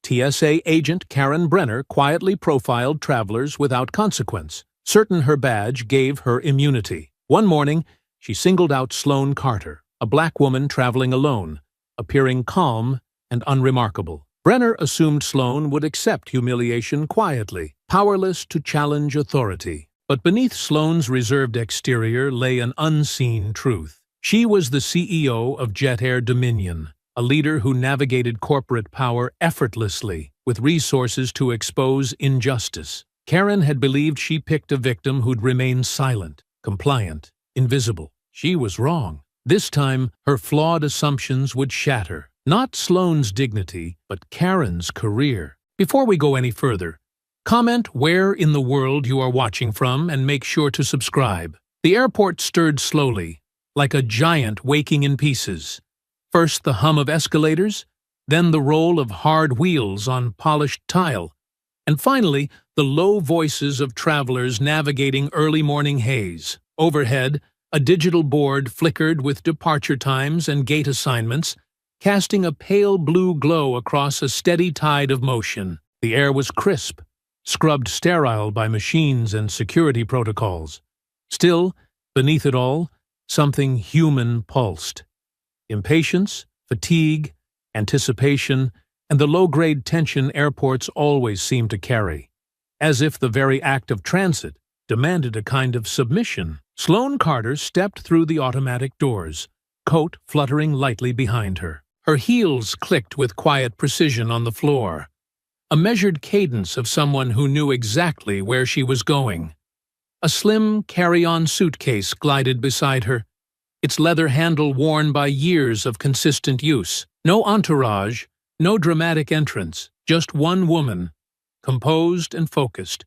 TSA agent Karen Brenner quietly profiled travelers without consequence, certain her badge gave her immunity. One morning, she singled out Sloane Carter, a black woman traveling alone, appearing calm and unremarkable. Brenner assumed Sloane would accept humiliation quietly, powerless to challenge authority. But beneath Sloane's reserved exterior lay an unseen truth. She was the CEO of Jet Air Dominion, a leader who navigated corporate power effortlessly, with resources to expose injustice. Karen had believed she picked a victim who'd remain silent, compliant, invisible. She was wrong. This time, her flawed assumptions would shatter, not Sloane's dignity, but Karen's career. Before we go any further, comment where in the world you are watching from and make sure to subscribe. The airport stirred slowly, like a giant waking in pieces. First the hum of escalators, then the roll of hard wheels on polished tile, and finally the low voices of travelers navigating early morning haze. Overhead, a digital board flickered with departure times and gate assignments, casting a pale blue glow across a steady tide of motion. The air was crisp, scrubbed sterile by machines and security protocols. Still, beneath it all, something human pulsed. Impatience, fatigue, anticipation, and the low-grade tension airports always seem to carry, as if the very act of transit demanded a kind of submission. Sloane Carter stepped through the automatic doors, coat fluttering lightly behind her. Her heels clicked with quiet precision on the floor, a measured cadence of someone who knew exactly where she was going. A slim carry-on suitcase glided beside her, its leather handle worn by years of consistent use. No entourage, no dramatic entrance, just one woman, composed and focused,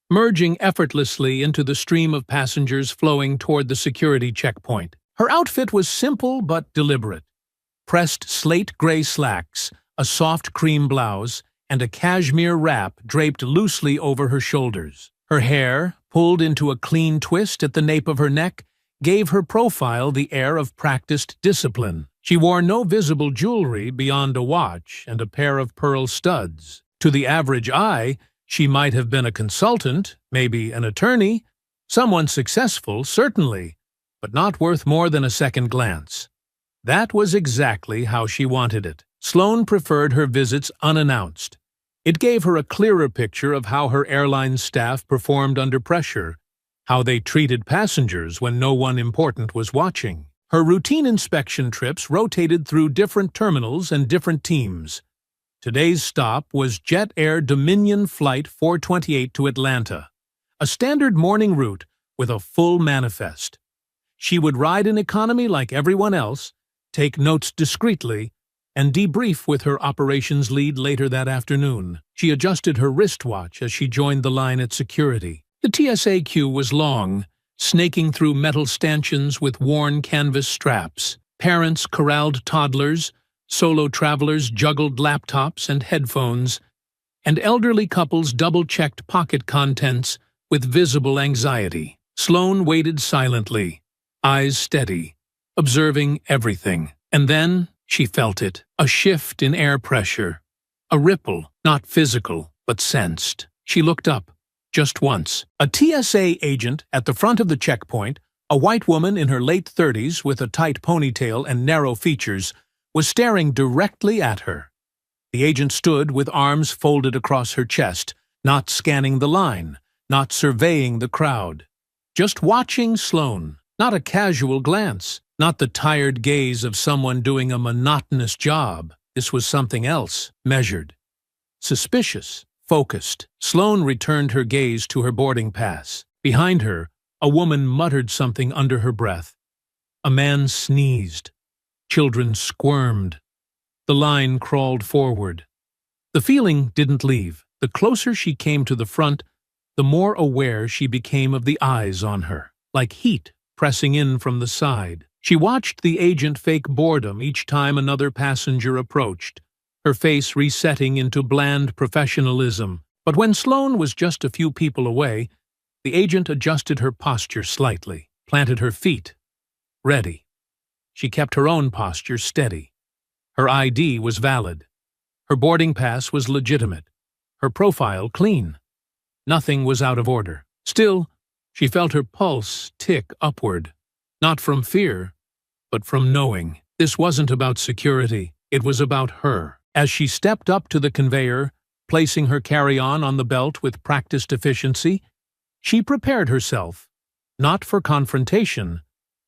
merging effortlessly into the stream of passengers flowing toward the security checkpoint. Her outfit was simple but deliberate. Pressed slate-gray slacks, a soft cream blouse, and a cashmere wrap draped loosely over her shoulders. Her hair, pulled into a clean twist at the nape of her neck, gave her profile the air of practiced discipline. She wore no visible jewelry beyond a watch and a pair of pearl studs. To the average eye, she might have been a consultant, maybe an attorney, someone successful, certainly, but not worth more than a second glance. That was exactly how she wanted it. Sloane preferred her visits unannounced. It gave her a clearer picture of how her airline staff performed under pressure, how they treated passengers when no one important was watching. Her routine inspection trips rotated through different terminals and different teams. Today's stop was Jet Air Dominion Flight 428 to Atlanta, a standard morning route with a full manifest. She would ride in economy like everyone else, take notes discreetly, and debrief with her operations lead later that afternoon. She adjusted her wristwatch as she joined the line at security. The TSA queue was long, snaking through metal stanchions with worn canvas straps. Parents corralled toddlers, solo travelers juggled laptops and headphones, and elderly couples double-checked pocket contents with visible anxiety. Sloane waited silently, eyes steady, observing everything. And then she felt it, a shift in air pressure, a ripple, not physical, but sensed. She looked up, just once. A TSA agent at the front of the checkpoint, a white woman in her late 30s with a tight ponytail and narrow features, was staring directly at her. The agent stood with arms folded across her chest, not scanning the line, not surveying the crowd, just watching Sloane. Not a casual glance, not the tired gaze of someone doing a monotonous job. This was something else, measured, suspicious, focused. Sloane returned her gaze to her boarding pass. Behind her, a woman muttered something under her breath. A man sneezed. Children squirmed. The line crawled forward. The feeling didn't leave. The closer she came to the front, the more aware she became of the eyes on her, like heat pressing in from the side. She watched the agent fake boredom each time another passenger approached, her face resetting into bland professionalism. But when Sloane was just a few people away, the agent adjusted her posture slightly, planted her feet. Ready. She kept her own posture steady. Her ID was valid. Her boarding pass was legitimate, her profile clean. Nothing was out of order. Still, she felt her pulse tick upward, not from fear, but from knowing. This wasn't about security, it was about her. As she stepped up to the conveyor, placing her carry-on on the belt with practiced efficiency, she prepared herself, not for confrontation,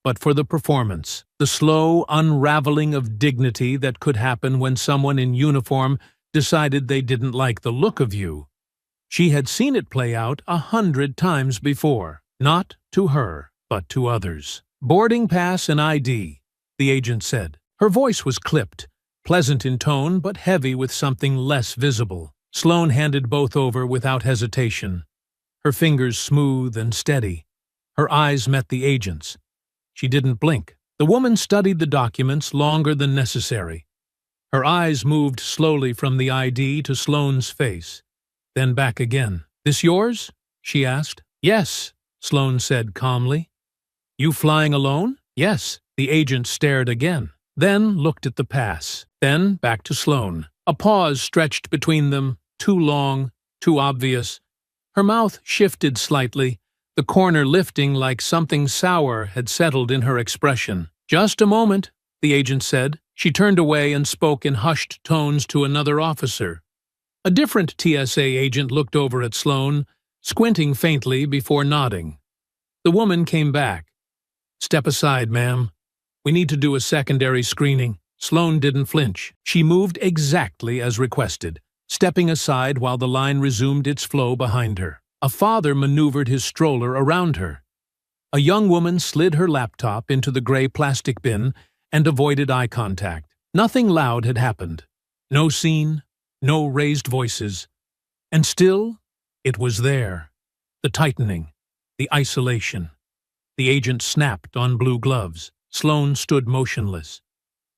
but for the performance, the slow unraveling of dignity that could happen when someone in uniform decided they didn't like the look of you. She had seen it play out 100 times before, not to her, but to others. "Boarding pass and ID," the agent said. Her voice was clipped, pleasant in tone but heavy with something less visible. Sloane handed both over without hesitation, her fingers smooth and steady. Her eyes met the agent's. She didn't blink. The woman studied the documents longer than necessary. Her eyes moved slowly from the ID to Sloane's face, then back again. "This yours?" she asked. "Yes," Sloane said calmly. "You flying alone?" "Yes." The agent stared again, then looked at the pass, then back to Sloane. A pause stretched between them, too long, too obvious. Her mouth shifted slightly, the corner lifting like something sour had settled in her expression. "Just a moment," the agent said. She turned away and spoke in hushed tones to another officer. A different TSA agent looked over at Sloane, squinting faintly before nodding. The woman came back. "Step aside, ma'am. We need to do a secondary screening." Sloane didn't flinch. She moved exactly as requested, stepping aside while the line resumed its flow behind her. A father maneuvered his stroller around her. A young woman slid her laptop into the gray plastic bin and avoided eye contact. Nothing loud had happened. No scene, no raised voices. And still, it was there. The tightening, the isolation. The agent snapped on blue gloves. Sloane stood motionless.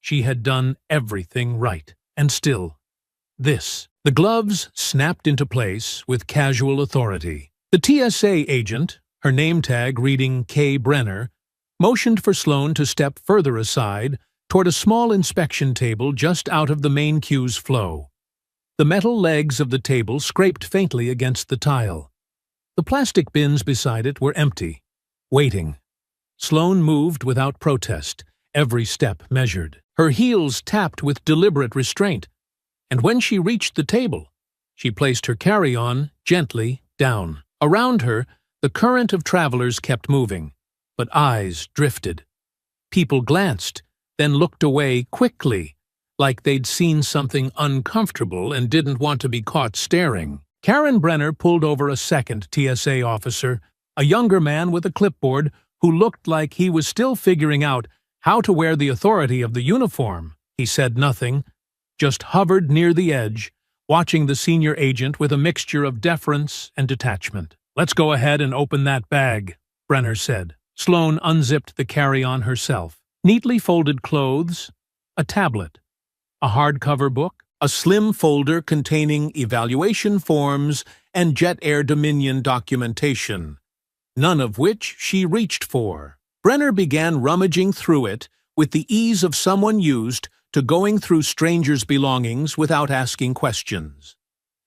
She had done everything right. And still, this. The gloves snapped into place with casual authority. The TSA agent, her name tag reading K. Brenner, motioned for Sloane to step further aside toward a small inspection table just out of the main queue's flow. The metal legs of the table scraped faintly against the tile. The plastic bins beside it were empty, waiting. Sloane moved without protest, every step measured. Her heels tapped with deliberate restraint, and when she reached the table, she placed her carry-on gently down. Around her, the current of travelers kept moving, but eyes drifted. People glanced, then looked away quickly, like they'd seen something uncomfortable and didn't want to be caught staring. Karen Brenner pulled over a second TSA officer, a younger man with a clipboard who looked like he was still figuring out how to wear the authority of the uniform. He said nothing, just hovered near the edge, watching the senior agent with a mixture of deference and detachment. "Let's go ahead and open that bag," Brenner said. Sloane unzipped the carry-on herself. Neatly folded clothes, a tablet, a hardcover book, a slim folder containing evaluation forms and Jet Air Dominion documentation, none of which she reached for. Brenner began rummaging through it with the ease of someone used to going through strangers' belongings without asking questions.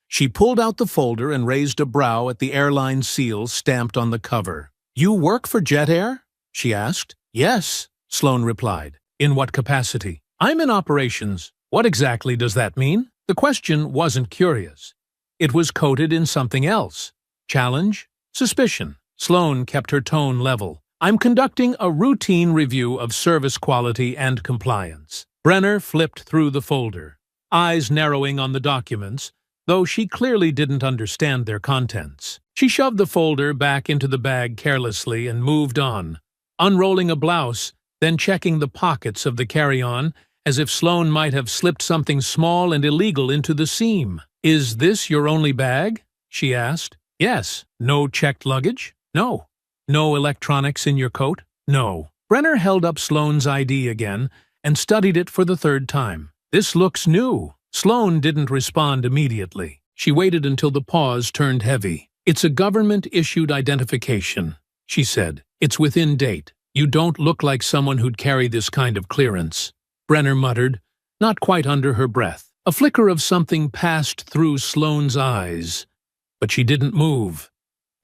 She pulled out the folder and raised a brow at the airline seal stamped on the cover. "You work for Jet Air?" she asked. "Yes," Sloane replied. "In what capacity?" "I'm in operations." "What exactly does that mean?" The question wasn't curious. It was coded in something else. Challenge? Suspicion. Sloane kept her tone level. "I'm conducting a routine review of service quality and compliance." Brenner flipped through the folder, eyes narrowing on the documents, though she clearly didn't understand their contents. She shoved the folder back into the bag carelessly and moved on, unrolling a blouse, then checking the pockets of the carry-on as if Sloane might have slipped something small and illegal into the seam. "Is this your only bag?" she asked. "Yes." "No checked luggage?" "No." "No electronics in your coat?" "No." Brenner held up Sloane's ID again and studied it for the third time. "This looks new." Sloane didn't respond immediately. She waited until the pause turned heavy. "It's a government-issued identification," she said. "It's within date. You don't look like someone who'd carry this kind of clearance." Brenner muttered, not quite under her breath. A flicker of something passed through Sloane's eyes, but she didn't move,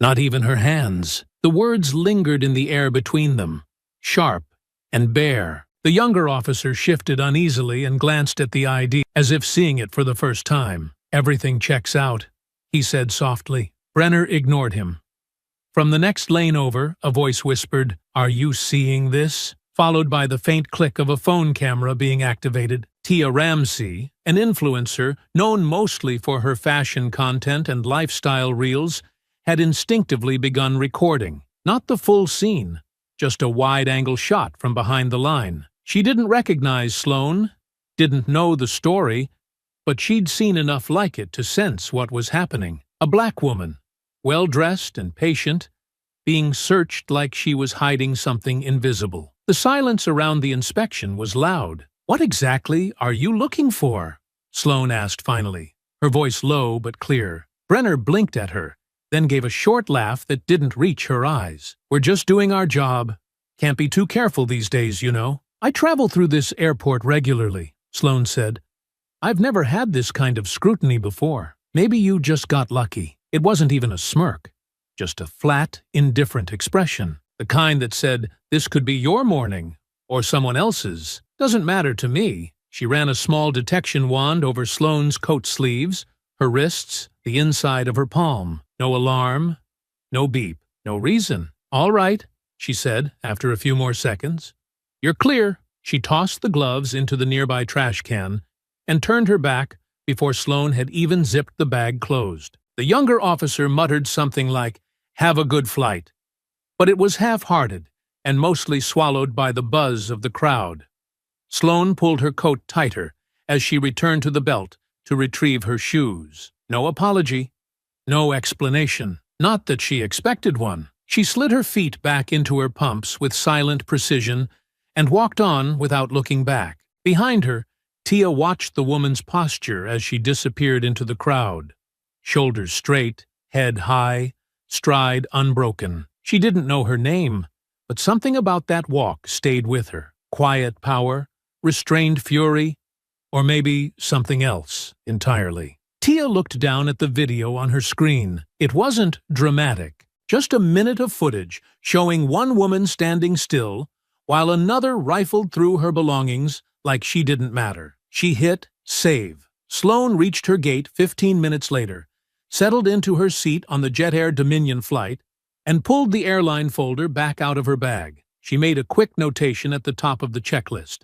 not even her hands. The words lingered in the air between them, sharp and bare. The younger officer shifted uneasily and glanced at the ID, as if seeing it for the first time. "Everything checks out," he said softly. Brenner ignored him. From the next lane over, a voice whispered, "Are you seeing this?" Followed by the faint click of a phone camera being activated. Tia Ramsey, an influencer known mostly for her fashion content and lifestyle reels, had instinctively begun recording. Not the full scene, just a wide-angle shot from behind the line. She didn't recognize Sloane, didn't know the story, but she'd seen enough like it to sense what was happening. A black woman, well-dressed and patient, being searched like she was hiding something invisible. The silence around the inspection was loud. "What exactly are you looking for?" Sloane asked finally, her voice low but clear. Brenner blinked at her, then gave a short laugh that didn't reach her eyes. "We're just doing our job. Can't be too careful these days, you know." "I travel through this airport regularly," Sloane said. "I've never had this kind of scrutiny before. Maybe you just got lucky." It wasn't even a smirk, just a flat, indifferent expression. The kind that said, "This could be your morning, or someone else's. Doesn't matter to me." She ran a small detection wand over Sloane's coat sleeves, her wrists, the inside of her palm. No alarm, no beep, no reason. "All right," she said after a few more seconds. "You're clear." She tossed the gloves into the nearby trash can and turned her back before Sloane had even zipped the bag closed. The younger officer muttered something like, "Have a good flight," but it was half-hearted and mostly swallowed by the buzz of the crowd. Sloane pulled her coat tighter as she returned to the belt to retrieve her shoes. No apology, no explanation. Not that she expected one. She slid her feet back into her pumps with silent precision and walked on without looking back. Behind her, Tia watched the woman's posture as she disappeared into the crowd. Shoulders straight, head high, stride unbroken. She didn't know her name, but something about that walk stayed with her. Quiet power, restrained fury, or maybe something else entirely. Tia looked down at the video on her screen. It wasn't dramatic, just a minute of footage showing one woman standing still while another rifled through her belongings like she didn't matter. She hit save. Sloane reached her gate 15 minutes later, settled into her seat on the Jet Air Dominion flight, and pulled the airline folder back out of her bag. She made a quick notation at the top of the checklist.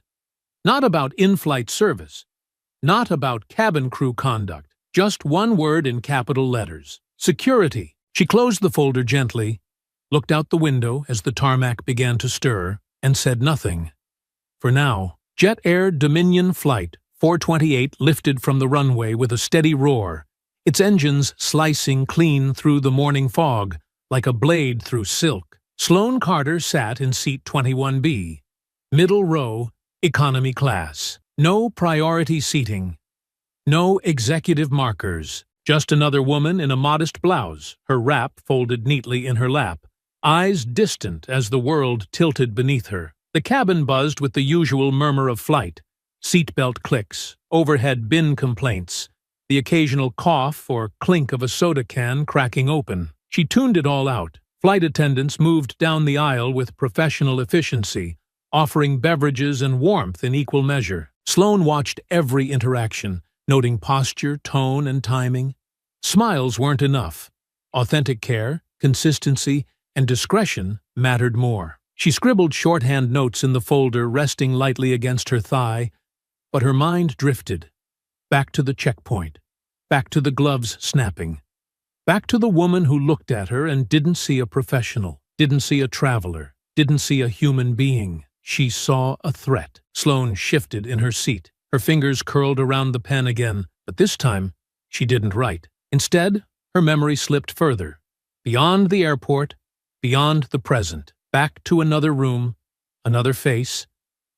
Not about in-flight service, not about cabin crew conduct, just one word in capital letters: security. She closed the folder gently, looked out the window as the tarmac began to stir, and said nothing. For now, Jet Air Dominion Flight 428 lifted from the runway with a steady roar, its engines slicing clean through the morning fog like a blade through silk. Sloane Carter sat in seat 21B, middle row, economy class. No priority seating, no executive markers, just another woman in a modest blouse, her wrap folded neatly in her lap, eyes distant as the world tilted beneath her. The cabin buzzed with the usual murmur of flight, seatbelt clicks, overhead bin complaints, the occasional cough or clink of a soda can cracking open. She tuned it all out. Flight attendants moved down the aisle with professional efficiency, offering beverages and warmth in equal measure. Sloane watched every interaction, noting posture, tone, and timing. Smiles weren't enough. Authentic care, consistency, and discretion mattered more. She scribbled shorthand notes in the folder resting lightly against her thigh, but her mind drifted. Back to the checkpoint, back to the gloves snapping, back to the woman who looked at her and didn't see a professional, didn't see a traveler, didn't see a human being. She saw a threat. Sloane shifted in her seat. Her fingers curled around the pen again, but this time she didn't write. Instead, her memory slipped further, beyond the airport, beyond the present, back to another room, another face,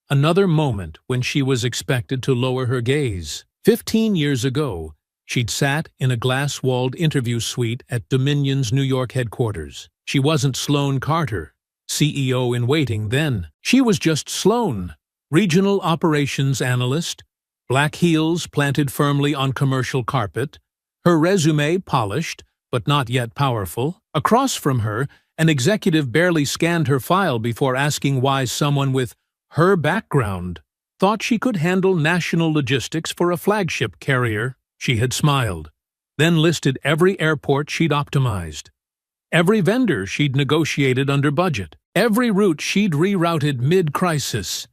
another moment when she was expected to lower her gaze. 15 years ago, she'd sat in a glass-walled interview suite at Dominion's New York headquarters. She wasn't Sloane Carter, CEO in waiting then. She was just Sloane, regional operations analyst, Black heels planted firmly on commercial carpet, her resume polished, but not yet powerful. Across from her, an executive barely scanned her file before asking why someone with her background thought she could handle national logistics for a flagship carrier. She had smiled, then listed every airport she'd optimized, every vendor she'd negotiated under budget, every route she'd rerouted mid-crisis.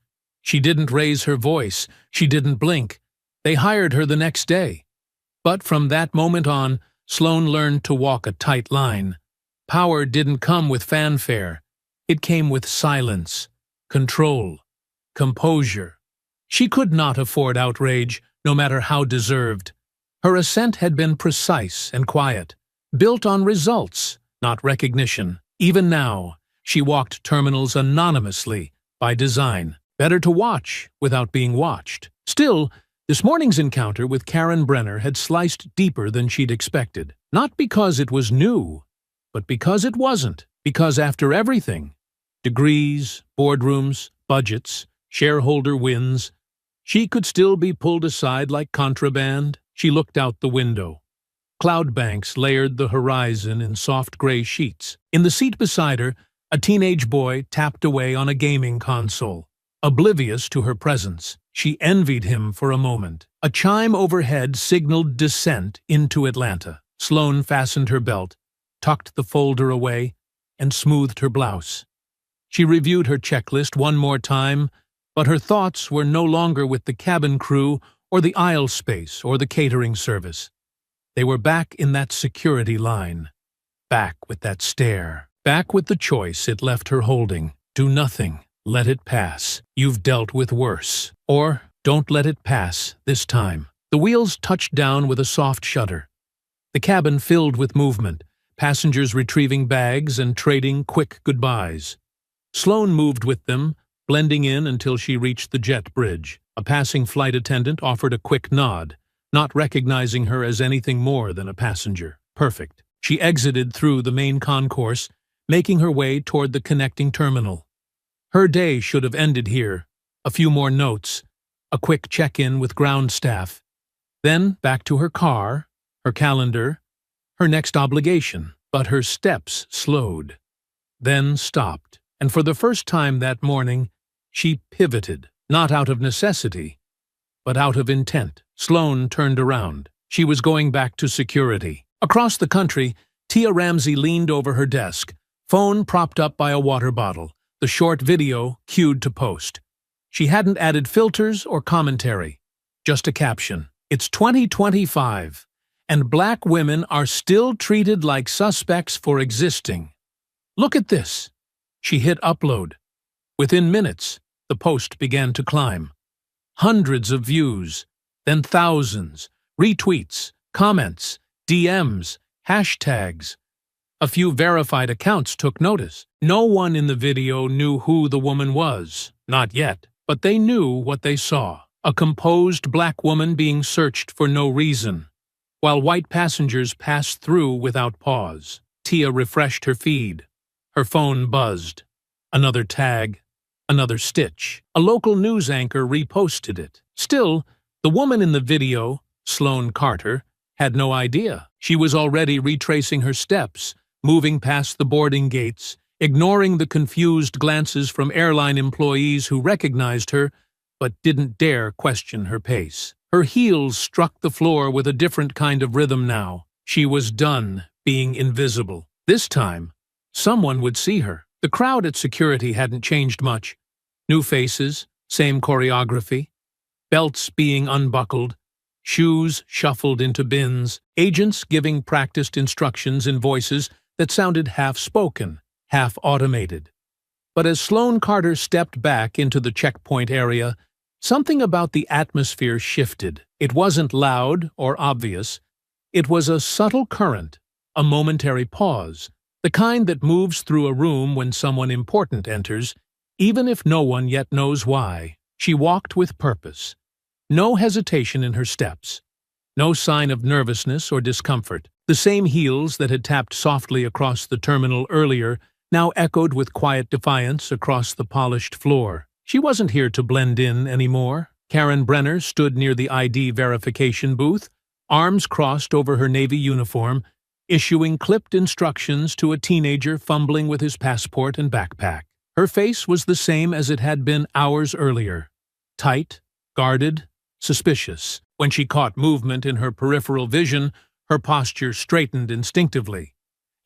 She didn't raise her voice, she didn't blink. They hired her the next day. But from that moment on, Sloane learned to walk a tight line. Power didn't come with fanfare. It came with silence, control, composure. She could not afford outrage, no matter how deserved. Her ascent had been precise and quiet, built on results, not recognition. Even now, she walked terminals anonymously, by design. Better to watch without being watched. Still, this morning's encounter with Karen Brenner had sliced deeper than she'd expected. Not because it was new, but because it wasn't. Because after everything, degrees, boardrooms, budgets, shareholder wins, she could still be pulled aside like contraband. She looked out the window. Cloud banks layered the horizon in soft gray sheets. In the seat beside her, a teenage boy tapped away on a gaming console. Oblivious to her presence, she envied him for a moment. A chime overhead signaled descent into Atlanta. Sloane fastened her belt, tucked the folder away, and smoothed her blouse. She reviewed her checklist one more time, but her thoughts were no longer with the cabin crew or the aisle space or the catering service. They were back in that security line, back with that stare, back with the choice it left her holding. Do nothing. Let it pass. You've dealt with worse. Or, don't let it pass this time. The wheels touched down with a soft shudder. The cabin filled with movement, passengers retrieving bags and trading quick goodbyes. Sloane moved with them, blending in until she reached the jet bridge. A passing flight attendant offered a quick nod, not recognizing her as anything more than a passenger. Perfect. She exited through the main concourse, making her way toward the connecting terminal. Her day should have ended here. A few more notes, a quick check-in with ground staff. Then back to her car, her calendar, her next obligation. But her steps slowed, then stopped. And for the first time that morning, she pivoted, not out of necessity, but out of intent. Sloane turned around. She was going back to security. Across the country, Tia Ramsey leaned over her desk, phone propped up by a water bottle, the short video cued to post. She hadn't added filters or commentary, just a caption. It's 2025, and black women are still treated like suspects for existing. Look at this. She hit upload. Within minutes, the post began to climb. Hundreds of views, then thousands, retweets, comments, DMs, hashtags. A few verified accounts took notice. No one in the video knew who the woman was, not yet, but they knew what they saw. A composed black woman being searched for no reason, while white passengers passed through without pause. Tia refreshed her feed. Her phone buzzed. Another tag, another stitch. A local news anchor reposted it. Still, the woman in the video, Sloane Carter, had no idea. She was already retracing her steps, moving past the boarding gates, ignoring the confused glances from airline employees who recognized her but didn't dare question her pace. Her heels struck the floor with a different kind of rhythm now. She was done being invisible. This time, someone would see her. The crowd at security hadn't changed much. New faces, same choreography, belts being unbuckled, shoes shuffled into bins, agents giving practiced instructions in voices that sounded half-spoken, half-automated. But as Sloane Carter stepped back into the checkpoint area, something about the atmosphere shifted. It wasn't loud or obvious. It was a subtle current, a momentary pause, the kind that moves through a room when someone important enters, even if no one yet knows why. She walked with purpose. No hesitation in her steps. No sign of nervousness or discomfort. The same heels that had tapped softly across the terminal earlier now echoed with quiet defiance across the polished floor. She wasn't here to blend in anymore, Karen Brenner stood near the ID verification booth, arms crossed over her Navy uniform, issuing clipped instructions to a teenager fumbling with his passport and backpack. Her face was the same as it had been hours earlier. Tight, guarded, suspicious. When she caught movement in her peripheral vision, her posture straightened instinctively.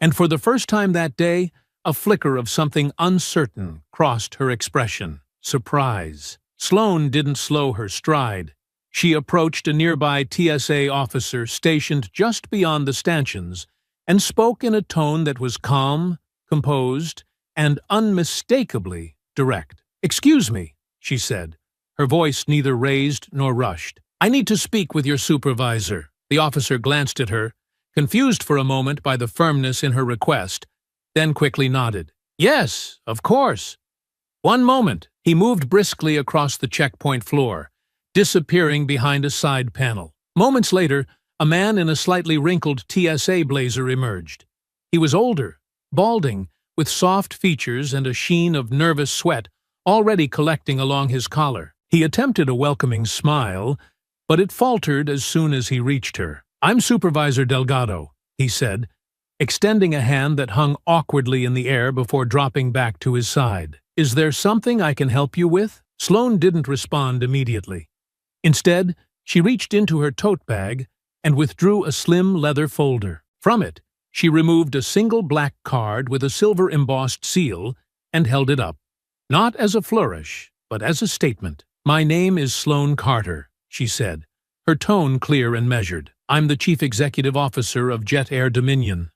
And for the first time that day, a flicker of something uncertain crossed her expression. Surprise. Sloane didn't slow her stride. She approached a nearby TSA officer stationed just beyond the stanchions and spoke in a tone that was calm, composed, and unmistakably direct. "Excuse me," she said, her voice neither raised nor rushed. "I need to speak with your supervisor." The officer glanced at her, confused for a moment by the firmness in her request, then quickly nodded. "Yes, of course. One moment." He moved briskly across the checkpoint floor, disappearing behind a side panel. Moments later, a man in a slightly wrinkled TSA blazer emerged. He was older, balding, with soft features and a sheen of nervous sweat already collecting along his collar. He attempted a welcoming smile, but it faltered as soon as he reached her. "I'm Supervisor Delgado," he said, extending a hand that hung awkwardly in the air before dropping back to his side. "Is there something I can help you with?" Sloane didn't respond immediately. Instead, she reached into her tote bag and withdrew a slim leather folder. From it, she removed a single black card with a silver embossed seal and held it up. Not as a flourish, but as a statement. "My name is Sloane Carter," she said, her tone clear and measured. "I'm the Chief Executive Officer of Jet Air Dominion.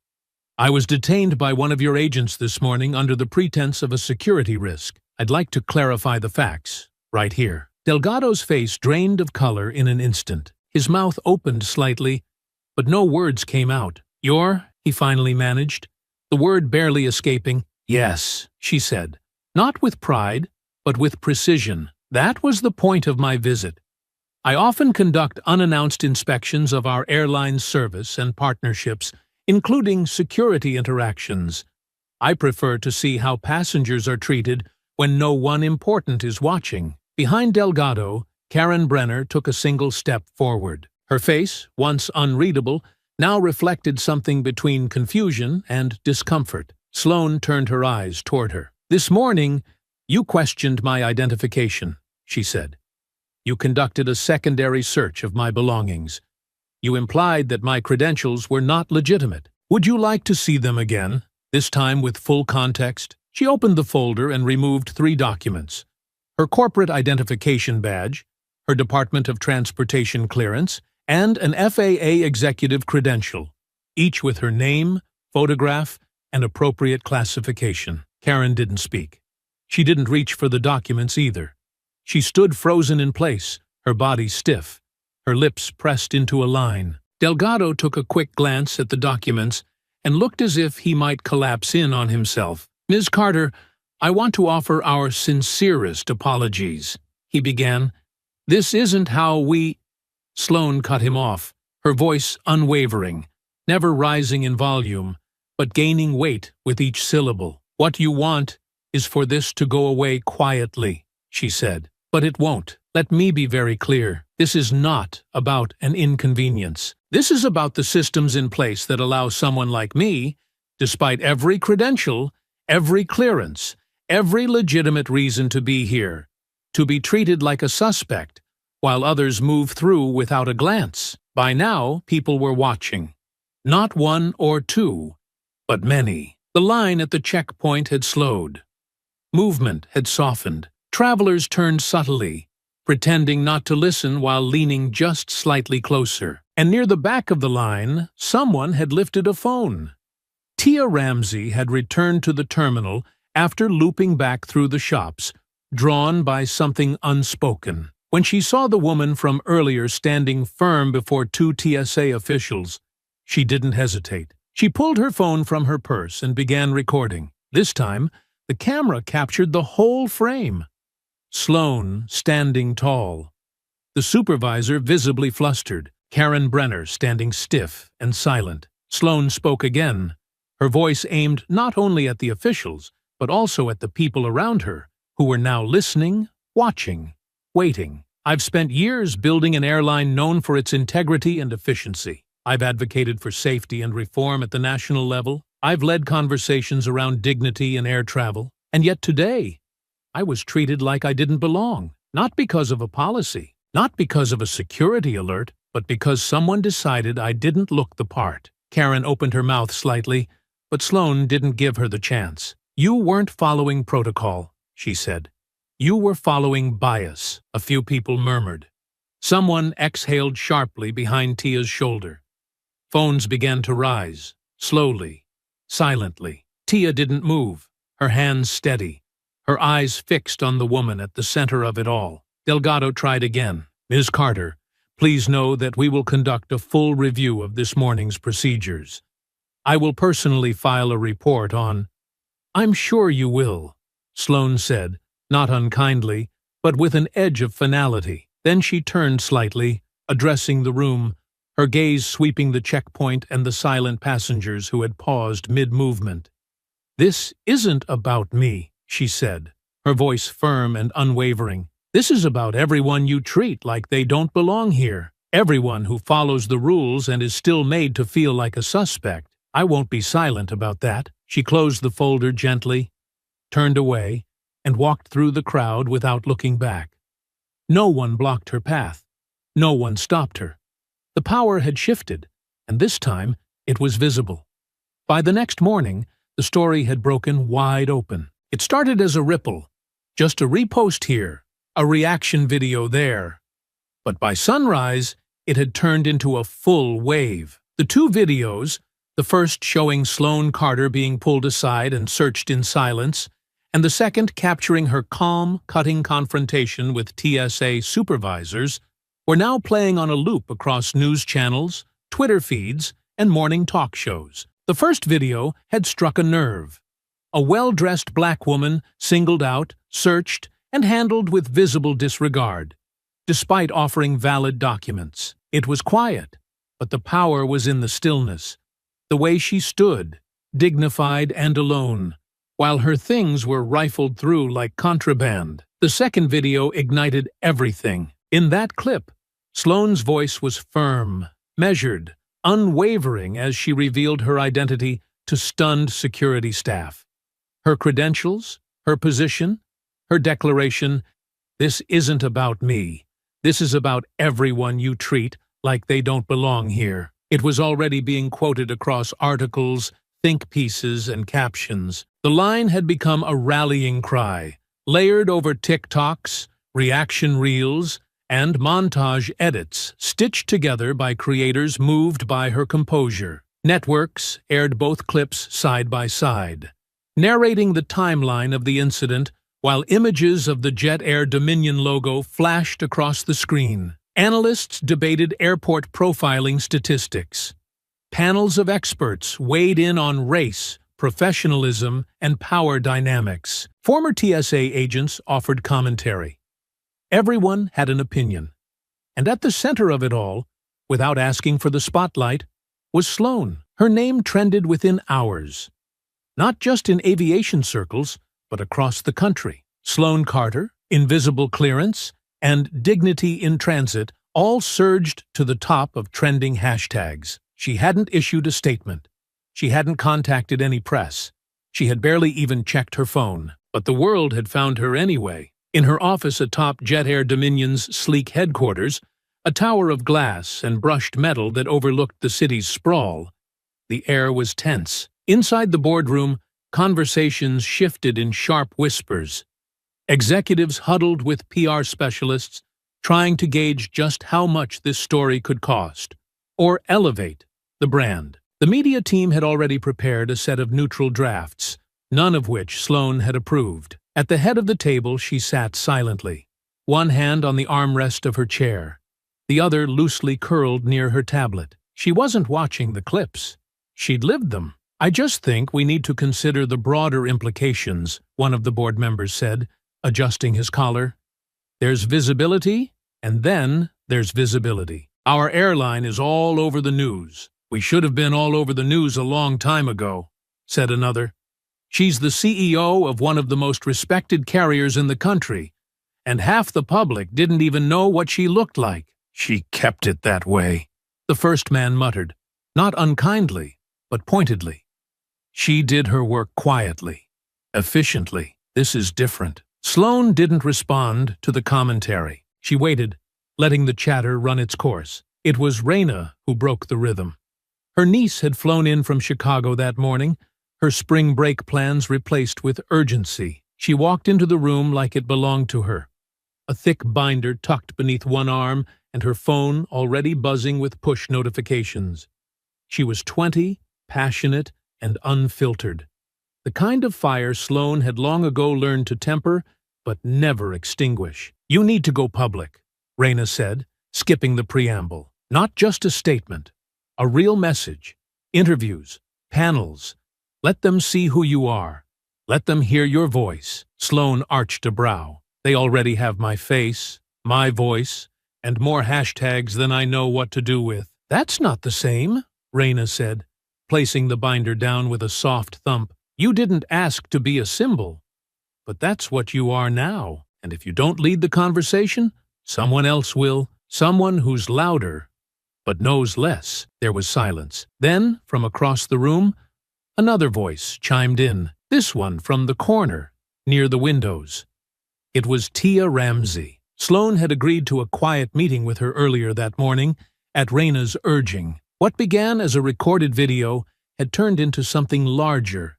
I was detained by one of your agents this morning under the pretense of a security risk. I'd like to clarify the facts, right here." Delgado's face drained of color in an instant. His mouth opened slightly, but no words came out. He finally managed, the word barely escaping. "Yes," she said, not with pride, but with precision. "That was the point of my visit. I often conduct unannounced inspections of our airline service and partnerships, including security interactions. I prefer to see how passengers are treated when no one important is watching." Behind Delgado, Karen Brenner took a single step forward. Her face, once unreadable, now reflected something between confusion and discomfort. Sloane turned her eyes toward her. "This morning, you questioned my identification," she said. "You conducted a secondary search of my belongings. You implied that my credentials were not legitimate. Would you like to see them again, this time with full context?" She opened the folder and removed 3 documents: her corporate identification badge, her Department of Transportation clearance, and an FAA executive credential, each with her name, photograph, and appropriate classification. Karen didn't speak. She didn't reach for the documents either. She stood frozen in place, her body stiff, her lips pressed into a line. Delgado took a quick glance at the documents and looked as if he might collapse in on himself. "Ms. Carter, I want to offer our sincerest apologies," he began. "This isn't how we—" Sloane cut him off, her voice unwavering, never rising in volume, but gaining weight with each syllable. "What you want is for this to go away quietly," she said. "But it won't. Let me be very clear. This is not about an inconvenience. This is about the systems in place that allow someone like me, despite every credential, every clearance, every legitimate reason to be here, to be treated like a suspect, while others move through without a glance." By now, people were watching. Not 1 or 2, but many. The line at the checkpoint had slowed. Movement had softened. Travelers turned subtly, pretending not to listen while leaning just slightly closer. And near the back of the line, someone had lifted a phone. Tia Ramsey had returned to the terminal after looping back through the shops, drawn by something unspoken. When she saw the woman from earlier standing firm before 2 TSA officials, she didn't hesitate. She pulled her phone from her purse and began recording. This time, the camera captured the whole frame. Sloane standing tall. The supervisor visibly flustered. Karen Brenner standing stiff and silent. Sloane spoke again, her voice aimed not only at the officials, but also at the people around her, who were now listening, watching, waiting. I've spent years building an airline known for its integrity and efficiency. I've advocated for safety and reform at the national level. I've led conversations around dignity in air travel. And yet today, I was treated like I didn't belong. Not because of a policy, not because of a security alert, but because someone decided I didn't look the part. Karen opened her mouth slightly, but Sloane didn't give her the chance. You weren't following protocol, she said. You were following bias, a few people murmured. Someone exhaled sharply behind Tia's shoulder. Phones began to rise, slowly, silently. Tia didn't move, her hands steady, her eyes fixed on the woman at the center of it all. Delgado tried again. Ms. Carter, please know that we will conduct a full review of this morning's procedures. I will personally file a report on— I'm sure you will, Sloane said, not unkindly, but with an edge of finality. Then she turned slightly, addressing the room, her gaze sweeping the checkpoint and the silent passengers who had paused mid-movement. This isn't about me, she said, her voice firm and unwavering. This is about everyone you treat like they don't belong here. Everyone who follows the rules and is still made to feel like a suspect. I won't be silent about that. She closed the folder gently, turned away, and walked through the crowd without looking back. No one blocked her path. No one stopped her. The power had shifted, and this time it was visible. By the next morning, the story had broken wide open. It started as a ripple, just a repost here, a reaction video there. But by sunrise, it had turned into a full wave. The two videos, the first showing Sloane Carter being pulled aside and searched in silence, and the second capturing her calm, cutting confrontation with TSA supervisors, were now playing on a loop across news channels, Twitter feeds, and morning talk shows. The first video had struck a nerve. A well-dressed black woman singled out, searched, and handled with visible disregard. Despite offering valid documents, it was quiet, but the power was in the stillness. The way she stood, dignified and alone, while her things were rifled through like contraband. The second video ignited everything. In that clip, Sloane's voice was firm, measured, unwavering as she revealed her identity to stunned security staff. Her credentials, her position, her declaration, "This isn't about me. This is about everyone you treat like they don't belong here." It was already being quoted across articles, think pieces, and captions. The line had become a rallying cry, layered over TikToks, reaction reels, and montage edits, stitched together by creators moved by her composure. Networks aired both clips side by side, narrating the timeline of the incident while images of the Jet Air Dominion logo flashed across the screen. Analysts debated airport profiling statistics. Panels of experts weighed in on race, professionalism, and power dynamics. Former TSA agents offered commentary. Everyone had an opinion. And at the center of it all, without asking for the spotlight, was Sloane. Her name trended within hours. Not just in aviation circles, but across the country. Sloane Carter, Invisible Clearance, and Dignity in Transit all surged to the top of trending hashtags. She hadn't issued a statement. She hadn't contacted any press. She had barely even checked her phone. But the world had found her anyway. In her office atop Jet Air Dominion's sleek headquarters, a tower of glass and brushed metal that overlooked the city's sprawl, the air was tense. Inside the boardroom, conversations shifted in sharp whispers. Executives huddled with PR specialists, trying to gauge just how much this story could cost, or elevate the brand. The media team had already prepared a set of neutral drafts, none of which Sloane had approved. At the head of the table, she sat silently, one hand on the armrest of her chair, the other loosely curled near her tablet. She wasn't watching the clips. She'd lived them. "I just think we need to consider the broader implications," one of the board members said, adjusting his collar. "There's visibility, and then there's visibility. Our airline is all over the news. We should have been all over the news a long time ago," said another. "She's the CEO of one of the most respected carriers in the country, and half the public didn't even know what she looked like. She kept it that way, the first man muttered, not unkindly, but pointedly. She did her work quietly, efficiently. This is different. Sloane didn't respond to the commentary. She waited, letting the chatter run its course. It was Raina who broke the rhythm. Her niece had flown in from Chicago that morning, her spring break plans replaced with urgency. She walked into the room like it belonged to her, a thick binder tucked beneath one arm and her phone already buzzing with push notifications. She was 20, passionate, and unfiltered. The kind of fire Sloane had long ago learned to temper, but never extinguish. "You need to go public," Raina said, skipping the preamble. "Not just a statement. A real message. Interviews. Panels. Let them see who you are. Let them hear your voice." Sloane arched a brow. "They already have my face, my voice, and more hashtags than I know what to do with." "That's not the same," Raina said, placing the binder down with a soft thump. "You didn't ask to be a symbol, but that's what you are now. And if you don't lead the conversation, someone else will, someone who's louder, but knows less." There was silence. Then, from across the room, another voice chimed in, this one from the corner, near the windows. It was Tia Ramsey. Sloane had agreed to a quiet meeting with her earlier that morning, at Raina's urging. What began as a recorded video had turned into something larger,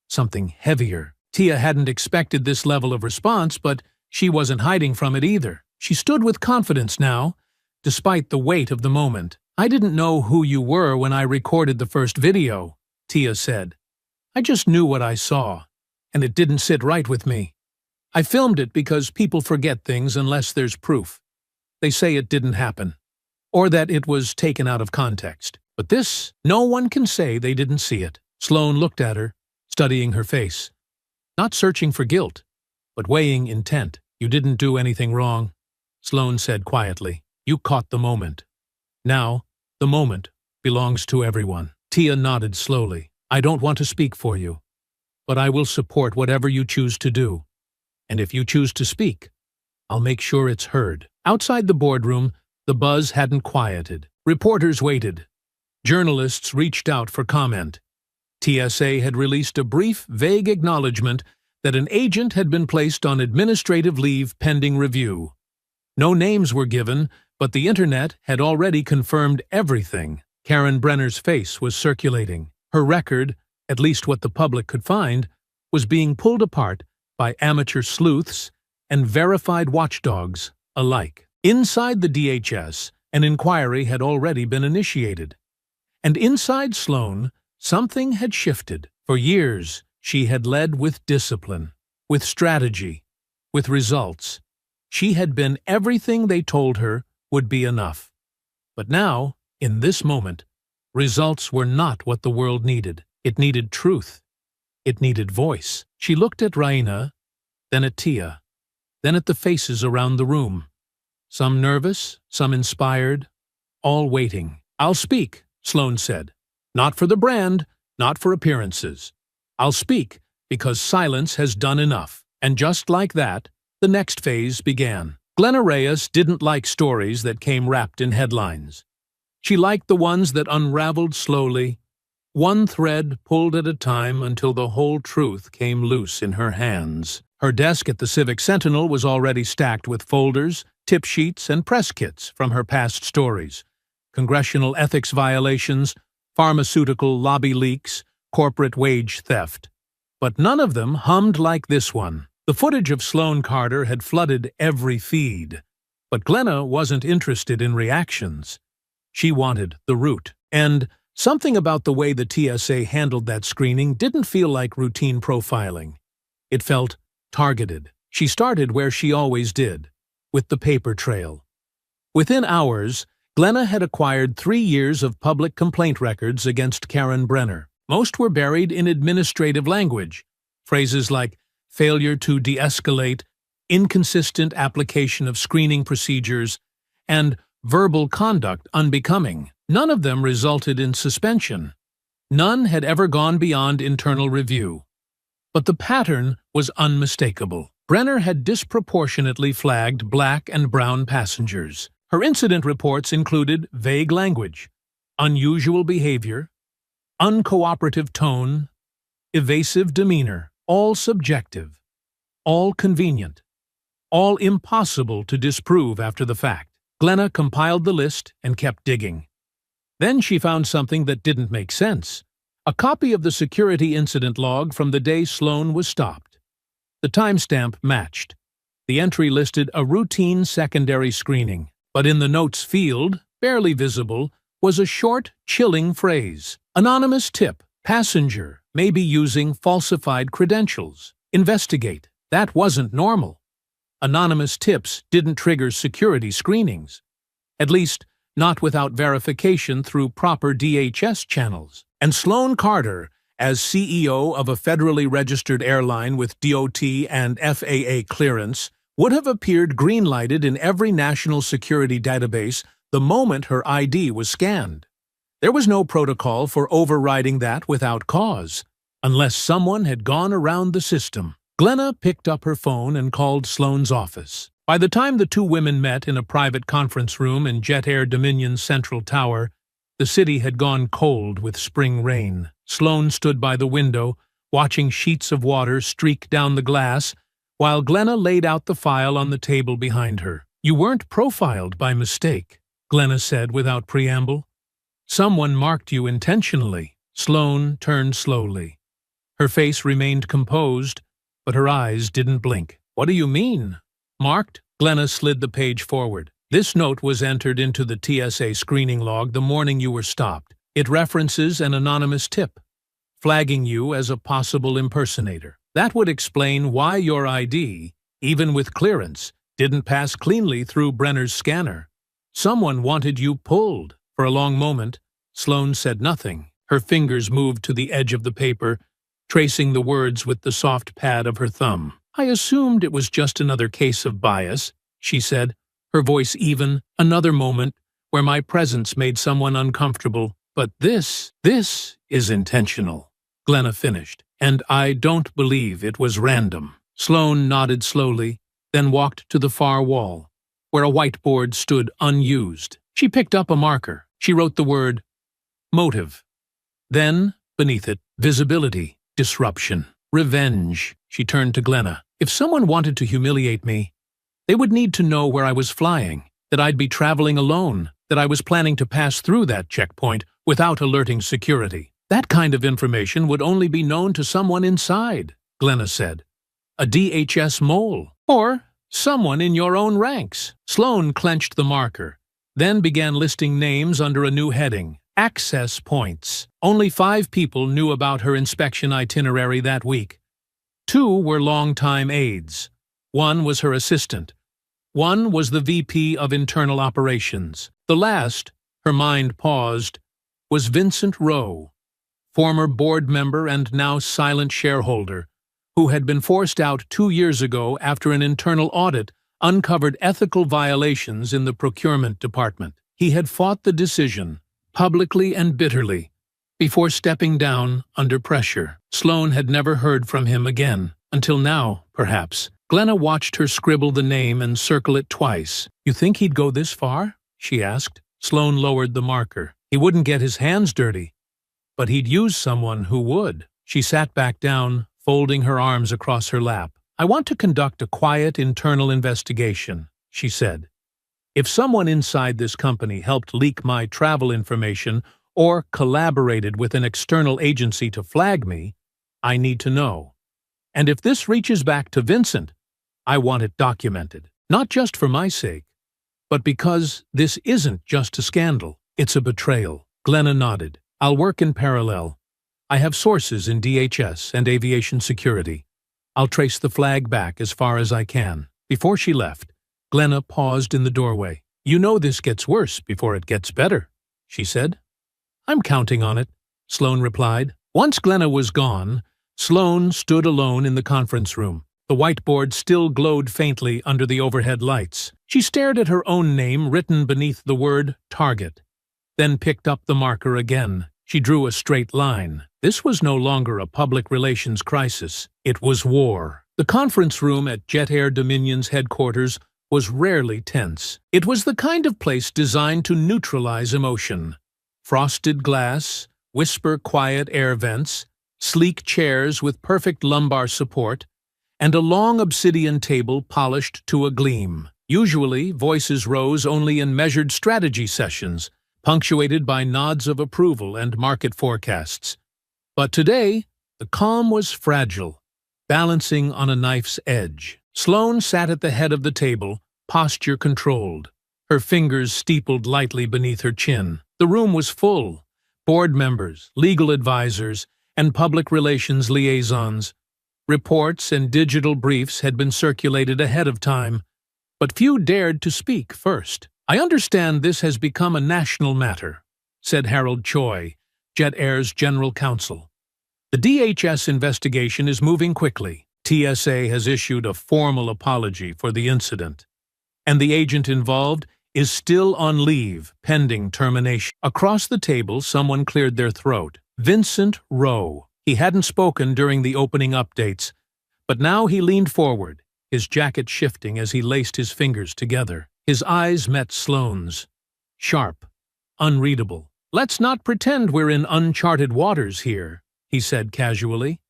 something heavier. Tia hadn't expected this level of response, but she wasn't hiding from it either. She stood with confidence now, despite the weight of the moment. "I didn't know who you were when I recorded the first video," Tia said. "I just knew what I saw, and it didn't sit right with me. I filmed it because people forget things unless there's proof. They say it didn't happen, or that it was taken out of context. But this, no one can say they didn't see it." Sloane looked at her, studying her face. Not searching for guilt, but weighing intent. "You didn't do anything wrong," Sloane said quietly. "You caught the moment. Now, the moment belongs to everyone." Tia nodded slowly. "I don't want to speak for you, but I will support whatever you choose to do. And if you choose to speak, I'll make sure it's heard." Outside the boardroom, the buzz hadn't quieted. Reporters waited. Journalists reached out for comment. TSA had released a brief, vague acknowledgement that an agent had been placed on administrative leave pending review. No names were given, but the internet had already confirmed everything. Karen Brenner's face was circulating. Her record, at least what the public could find, was being pulled apart by amateur sleuths and verified watchdogs alike. Inside the DHS, an inquiry had already been initiated. And inside Sloane, something had shifted. For years, she had led with discipline, with strategy, with results. She had been everything they told her would be enough. But now, in this moment, results were not what the world needed. It needed truth. It needed voice. She looked at Raina, then at Tia, then at the faces around the room. Some nervous, some inspired, all waiting. "I'll speak," Sloane said. "Not for the brand, not for appearances. I'll speak because silence has done enough." And just like that, the next phase began. Glenna Reyes didn't like stories that came wrapped in headlines. She liked the ones that unraveled slowly, one thread pulled at a time until the whole truth came loose in her hands. Her desk at the Civic Sentinel was already stacked with folders, tip sheets, and press kits from her past stories. Congressional ethics violations, pharmaceutical lobby leaks, corporate wage theft. But none of them hummed like this one. The footage of Sloane Carter had flooded every feed. But Glenna wasn't interested in reactions. She wanted the root. And something about the way the TSA handled that screening didn't feel like routine profiling. It felt targeted. She started where she always did, with the paper trail. Within hours, Glenna had acquired 3 years of public complaint records against Karen Brenner. Most were buried in administrative language, phrases like failure to de-escalate, inconsistent application of screening procedures, and verbal conduct unbecoming. None of them resulted in suspension. None had ever gone beyond internal review. But the pattern was unmistakable. Brenner had disproportionately flagged black and brown passengers. Her incident reports included vague language, unusual behavior, uncooperative tone, evasive demeanor, all subjective, all convenient, all impossible to disprove after the fact. Glenna compiled the list and kept digging. Then she found something that didn't make sense. A copy of the security incident log from the day Sloan was stopped. The timestamp matched. The entry listed a routine secondary screening, but in the notes field, barely visible, was a short, chilling phrase. Anonymous tip. Passenger may be using falsified credentials. Investigate. That wasn't normal. Anonymous tips didn't trigger security screenings. At least, not without verification through proper DHS channels. And Sloan Carter, as CEO of a federally registered airline with DOT and FAA clearance, would have appeared green-lighted in every national security database the moment her ID was scanned. There was no protocol for overriding that without cause, unless someone had gone around the system. Glenna picked up her phone and called Sloan's office. By the time the two women met in a private conference room in Jet Air Dominion's central tower, the city had gone cold with spring rain. Sloan stood by the window, watching sheets of water streak down the glass, while Glenna laid out the file on the table behind her. "You weren't profiled by mistake," Glenna said without preamble. "Someone marked you intentionally." Sloan turned slowly. Her face remained composed, but her eyes didn't blink. "What do you mean?" "Marked?" Glenna slid the page forward. "This note was entered into the TSA screening log the morning you were stopped. It references an anonymous tip, flagging you as a possible impersonator. That would explain why your ID, even with clearance, didn't pass cleanly through Brenner's scanner. Someone wanted you pulled." For a long moment, Sloan said nothing. Her fingers moved to the edge of the paper, tracing the words with the soft pad of her thumb. "I assumed it was just another case of bias," she said, her voice even. "Another moment where my presence made someone uncomfortable. But this is intentional," Glenna finished. "And I don't believe it was random." Sloan nodded slowly, then walked to the far wall, where a whiteboard stood unused. She picked up a marker. She wrote the word motive. Then, beneath it, visibility, disruption, revenge. She turned to Glenna. "If someone wanted to humiliate me, they would need to know where I was flying, that I'd be traveling alone, that I was planning to pass through that checkpoint without alerting security. That kind of information would only be known to someone inside," Glenna said. "A DHS mole, or someone in your own ranks." Sloan clenched the marker, then began listing names under a new heading. Access points. Only 5 people knew about her inspection itinerary that week. 2 were longtime aides. 1 was her assistant. 1 was the VP of Internal Operations. The last, her mind paused, was Vincent Rowe, former board member and now silent shareholder, who had been forced out 2 years ago after an internal audit uncovered ethical violations in the procurement department. He had fought the decision, publicly and bitterly, before stepping down under pressure. Sloan had never heard from him again, until now, perhaps. Glenna watched her scribble the name and circle it twice. "You think he'd go this far?" she asked. Sloan lowered the marker. "He wouldn't get his hands dirty, but he'd use someone who would." She sat back down, folding her arms across her lap. "I want to conduct a quiet internal investigation," she said. "If someone inside this company helped leak my travel information or collaborated with an external agency to flag me, I need to know. And if this reaches back to Vincent, I want it documented. Not just for my sake, but because this isn't just a scandal. It's a betrayal." Glenna nodded. "I'll work in parallel. I have sources in DHS and aviation security. I'll trace the flag back as far as I can." Before she left, Glenna paused in the doorway. "You know this gets worse before it gets better," she said. "I'm counting on it," Sloan replied. Once Glenna was gone, Sloan stood alone in the conference room. The whiteboard still glowed faintly under the overhead lights. She stared at her own name written beneath the word Target, then picked up the marker again. She drew a straight line. This was no longer a public relations crisis. It was war. The conference room at Jet Air Dominion's headquarters was rarely tense. It was the kind of place designed to neutralize emotion. Frosted glass, whisper-quiet air vents, sleek chairs with perfect lumbar support, and a long obsidian table polished to a gleam. Usually, voices rose only in measured strategy sessions, punctuated by nods of approval and market forecasts. But today, the calm was fragile, balancing on a knife's edge. Sloane sat at the head of the table, posture controlled, her fingers steepled lightly beneath her chin. The room was full. Board members, legal advisors, and public relations liaisons. Reports and digital briefs had been circulated ahead of time, but few dared to speak first. "I understand this has become a national matter," said Harold Choi, Jet Air's general counsel. "The DHS investigation is moving quickly. TSA has issued a formal apology for the incident, and the agent involved is still on leave pending termination." Across the table, someone cleared their throat. Vincent Rowe. He hadn't spoken during the opening updates, but now he leaned forward, his jacket shifting as he laced his fingers together. His eyes met Sloane's. Sharp, unreadable. "Let's not pretend we're in uncharted waters here," he said casually.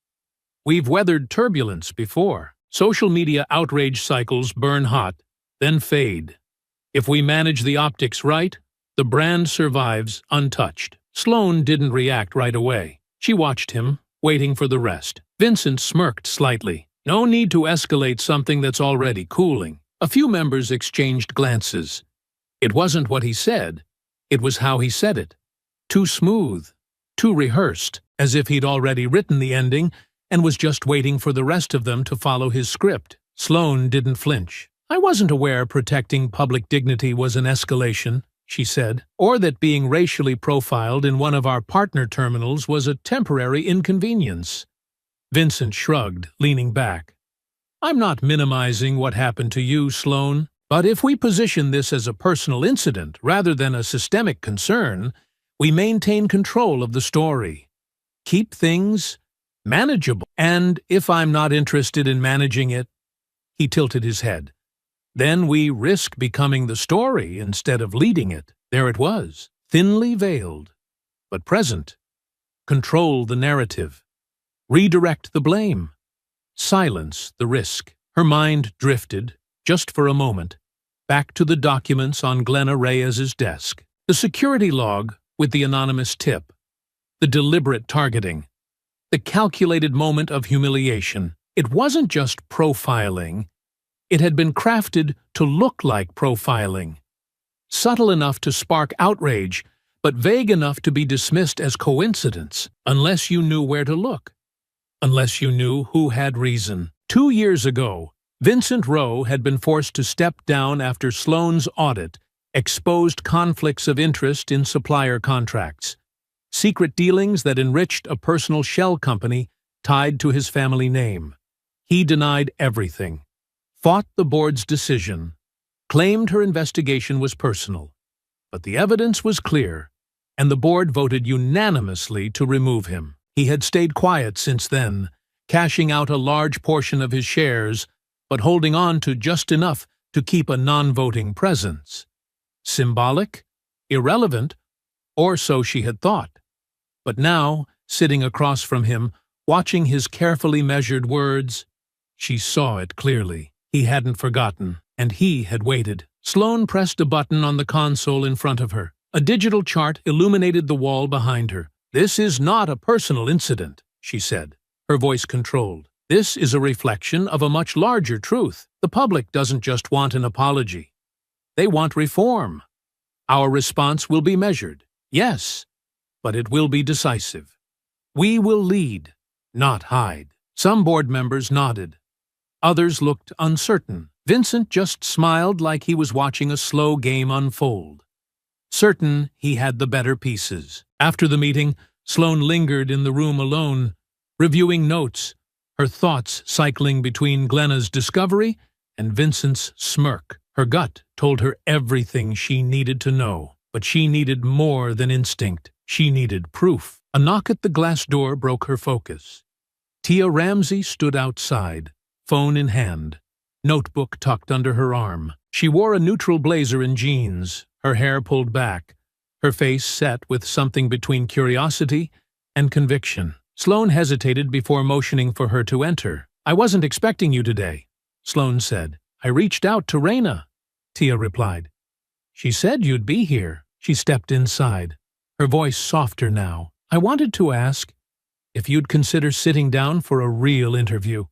"We've weathered turbulence before. Social media outrage cycles burn hot, then fade. If we manage the optics right, the brand survives untouched." Sloane didn't react right away. She watched him, waiting for the rest. Vincent smirked slightly. No need to escalate something that's already cooling. A few members exchanged glances. It wasn't what he said, it was how he said it. Too smooth, too rehearsed, as if he'd already written the ending and was just waiting for the rest of them to follow his script. Sloane didn't flinch. "I wasn't aware protecting public dignity was an escalation," she said, "or that being racially profiled in one of our partner terminals was a temporary inconvenience." Vincent shrugged, leaning back. "I'm not minimizing what happened to you, Sloane, but if we position this as a personal incident rather than a systemic concern, we maintain control of the story. Keep things manageable. And if I'm not interested in managing it," he tilted his head, "then we risk becoming the story instead of leading it." There it was, thinly veiled, but present. Control the narrative. Redirect the blame. Silence the risk. Her mind drifted, just for a moment, back to the documents on Glenna Reyes's desk. The security log with the anonymous tip. The deliberate targeting. The calculated moment of humiliation. It wasn't just profiling. It had been crafted to look like profiling. Subtle enough to spark outrage, but vague enough to be dismissed as coincidence, unless you knew where to look. Unless you knew who had reason. 2 years ago, Vincent Rowe had been forced to step down after Sloane's audit exposed conflicts of interest in supplier contracts, secret dealings that enriched a personal shell company tied to his family name. He denied everything, fought the board's decision, claimed her investigation was personal. But the evidence was clear, and the board voted unanimously to remove him. He had stayed quiet since then, cashing out a large portion of his shares, but holding on to just enough to keep a non-voting presence. Symbolic? Irrelevant? Or so she had thought. But now, sitting across from him, watching his carefully measured words, she saw it clearly. He hadn't forgotten, and he had waited. Sloane pressed a button on the console in front of her. A digital chart illuminated the wall behind her. "This is not a personal incident," she said, her voice controlled. "This is a reflection of a much larger truth. The public doesn't just want an apology. They want reform. Our response will be measured, yes, but it will be decisive. We will lead, not hide." Some board members nodded. Others looked uncertain. Vincent just smiled like he was watching a slow game unfold, certain he had the better pieces. After the meeting, Sloane lingered in the room alone, reviewing notes, her thoughts cycling between Glenna's discovery and Vincent's smirk. Her gut told her everything she needed to know, but she needed more than instinct. She needed proof. A knock at the glass door broke her focus. Tia Ramsey stood outside, phone in hand, notebook tucked under her arm. She wore a neutral blazer and jeans, her hair pulled back, her face set with something between curiosity and conviction. Sloane hesitated before motioning for her to enter. "I wasn't expecting you today," Sloane said. "I reached out to Raina," Tia replied. "She said you'd be here." She stepped inside, her voice softer now. "I wanted to ask if you'd consider sitting down for a real interview.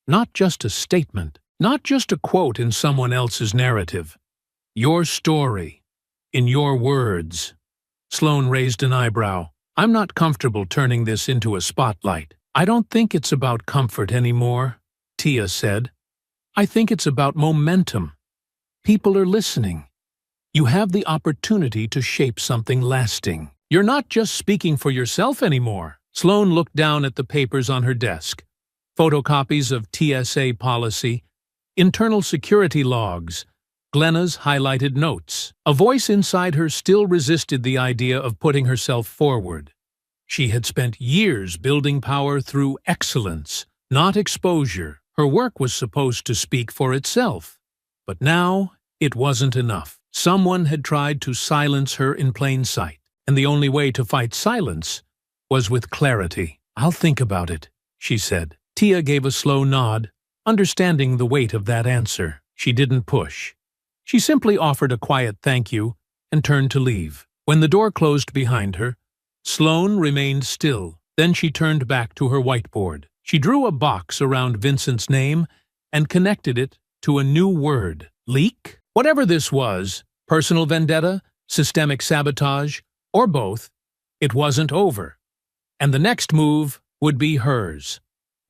Not just a statement, not just a quote in someone else's narrative. Your story, in your words." Sloane raised an eyebrow. "I'm not comfortable turning this into a spotlight." "I don't think it's about comfort anymore," Tia said. "I think it's about momentum. People are listening. You have the opportunity to shape something lasting. You're not just speaking for yourself anymore." Sloane looked down at the papers on her desk. Photocopies of TSA policy, internal security logs, Glenna's highlighted notes. A voice inside her still resisted the idea of putting herself forward. She had spent years building power through excellence, not exposure. Her work was supposed to speak for itself. But now, it wasn't enough. Someone had tried to silence her in plain sight, and the only way to fight silence was with clarity. "I'll think about it," she said. Tia gave a slow nod, understanding the weight of that answer. She didn't push. She simply offered a quiet thank you and turned to leave. When the door closed behind her, Sloane remained still. Then she turned back to her whiteboard. She drew a box around Vincent's name and connected it to a new word. Leak? Whatever this was, personal vendetta, systemic sabotage, or both, it wasn't over. And the next move would be hers.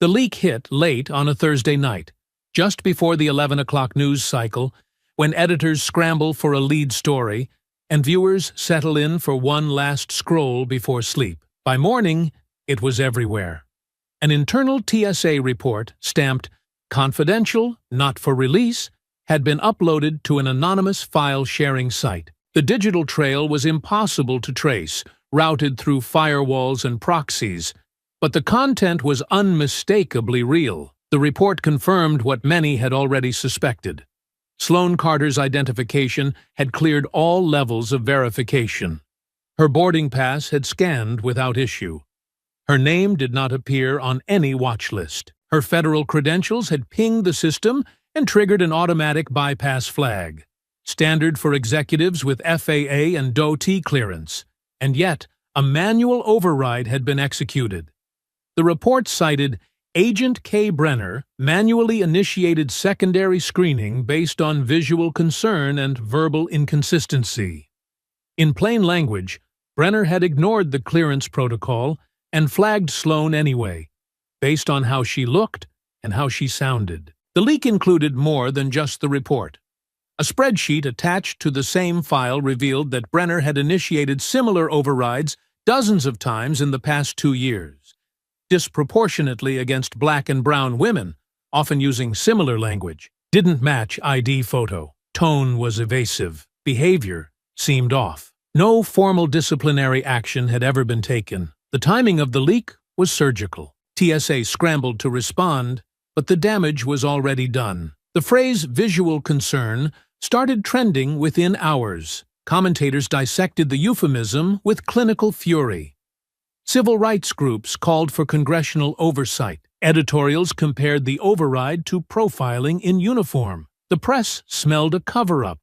The leak hit late on a Thursday night, just before the 11 o'clock news cycle, when editors scramble for a lead story and viewers settle in for one last scroll before sleep. By morning, it was everywhere. An internal TSA report, stamped "Confidential, not for release," had been uploaded to an anonymous file-sharing site. The digital trail was impossible to trace, routed through firewalls and proxies, but the content was unmistakably real. The report confirmed what many had already suspected. Sloane Carter's identification had cleared all levels of verification. Her boarding pass had scanned without issue. Her name did not appear on any watch list. Her federal credentials had pinged the system and triggered an automatic bypass flag, standard for executives with FAA and DOT clearance. And yet, a manual override had been executed. The report cited Agent K. Brenner manually initiated secondary screening based on visual concern and verbal inconsistency. In plain language, Brenner had ignored the clearance protocol and flagged Sloane anyway, based on how she looked and how she sounded. The leak included more than just the report. A spreadsheet attached to the same file revealed that Brenner had initiated similar overrides dozens of times in the past 2 years, disproportionately against black and brown women, often using similar language. Didn't match ID photo. Tone was evasive. Behavior seemed off. No formal disciplinary action had ever been taken. The timing of the leak was surgical. TSA scrambled to respond, but the damage was already done. The phrase "visual concern" started trending within hours. Commentators dissected the euphemism with clinical fury. Civil rights groups called for congressional oversight. Editorials compared the override to profiling in uniform. The press smelled a cover-up,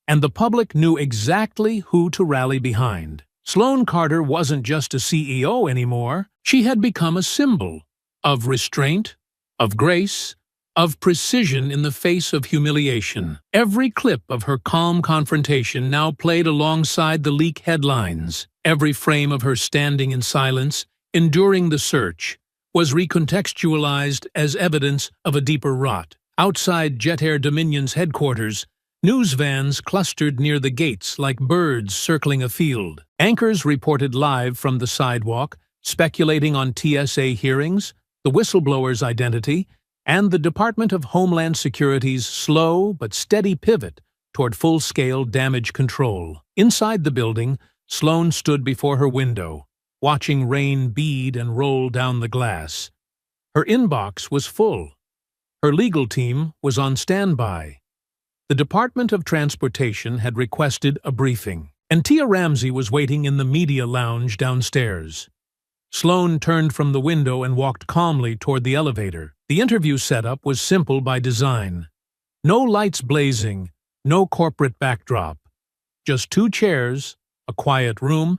and the public knew exactly who to rally behind. Sloane Carter wasn't just a CEO anymore. She had become a symbol of restraint, of grace, of precision in the face of humiliation. Every clip of her calm confrontation now played alongside the leak headlines. Every frame of her standing in silence, enduring the search, was recontextualized as evidence of a deeper rot. Outside Jet Air Dominion's headquarters, news vans clustered near the gates like birds circling a field. Anchors reported live from the sidewalk, speculating on TSA hearings, the whistleblower's identity, and the Department of Homeland Security's slow but steady pivot toward full-scale damage control. Inside the building, Sloane stood before her window, watching rain bead and roll down the glass. Her inbox was full. Her legal team was on standby. The Department of Transportation had requested a briefing, and Tia Ramsey was waiting in the media lounge downstairs. Sloane turned from the window and walked calmly toward the elevator. The interview setup was simple by design. No lights blazing, no corporate backdrop. Just 2 chairs, a quiet room,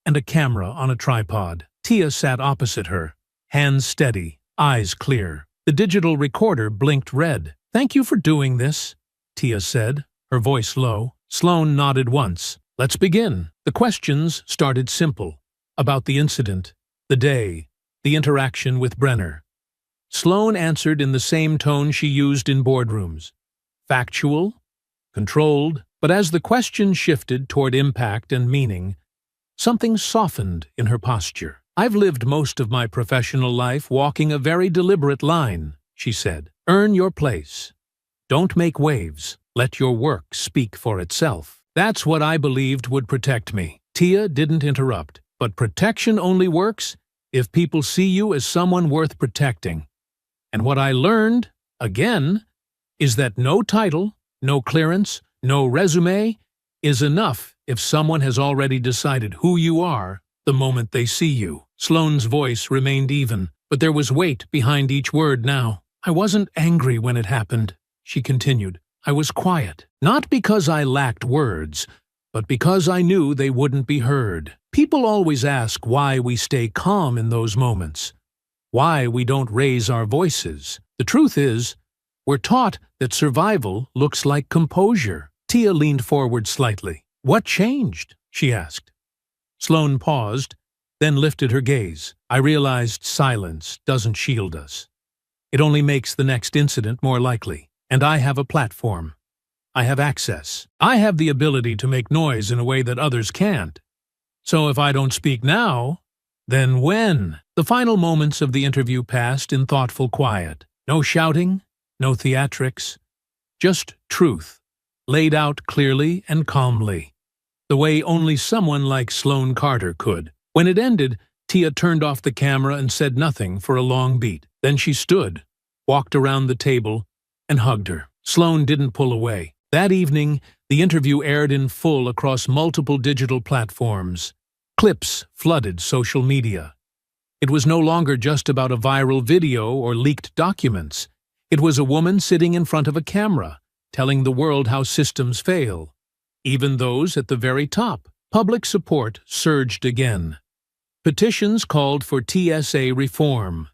and a camera on a tripod. Tia sat opposite her, hands steady, eyes clear. The digital recorder blinked red. "Thank you for doing this," Tia said, her voice low. Sloane nodded once. "Let's begin." The questions started simple, about the incident, the day, the interaction with Brenner. Sloane answered in the same tone she used in boardrooms. Factual, controlled, but as the question shifted toward impact and meaning, something softened in her posture. "I've lived most of my professional life walking a very deliberate line," she said. "Earn your place. Don't make waves. Let your work speak for itself. That's what I believed would protect me." Tia didn't interrupt. "But protection only works if people see you as someone worth protecting. And what I learned, again, is that no title, no clearance, no resume is enough if someone has already decided who you are the moment they see you." Sloane's voice remained even, but there was weight behind each word now. "I wasn't angry when it happened," she continued. "I was quiet. Not because I lacked words, but because I knew they wouldn't be heard. People always ask why we stay calm in those moments, why we don't raise our voices. The truth is, we're taught that survival looks like composure." Tia leaned forward slightly. "What changed?" she asked. Sloane paused, then lifted her gaze. "I realized silence doesn't shield us. It only makes the next incident more likely. And I have a platform. I have access. I have the ability to make noise in a way that others can't. So if I don't speak now, then when?" The final moments of the interview passed in thoughtful quiet. No shouting, no theatrics, just truth, laid out clearly and calmly, the way only someone like Sloane Carter could. When it ended, Tia turned off the camera and said nothing for a long beat. Then she stood, walked around the table, and hugged her. Sloane didn't pull away. That evening, the interview aired in full across multiple digital platforms. Clips flooded social media. It was no longer just about a viral video or leaked documents. It was a woman sitting in front of a camera, telling the world how systems fail, even those at the very top. Public support surged again. Petitions called for TSA reform.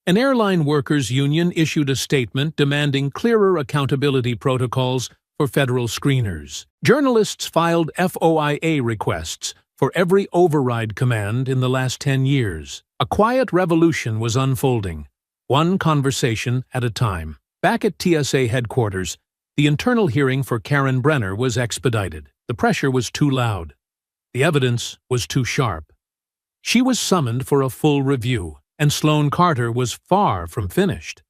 An airline workers' union issued a statement demanding clearer accountability protocols for federal screeners. Journalists filed FOIA requests for every override command in the last 10 years. A quiet revolution was unfolding, one conversation at a time. Back at TSA headquarters, the internal hearing for Karen Brenner was expedited. The pressure was too loud. The evidence was too sharp. She was summoned for a full review, and Sloane Carter was far from finished.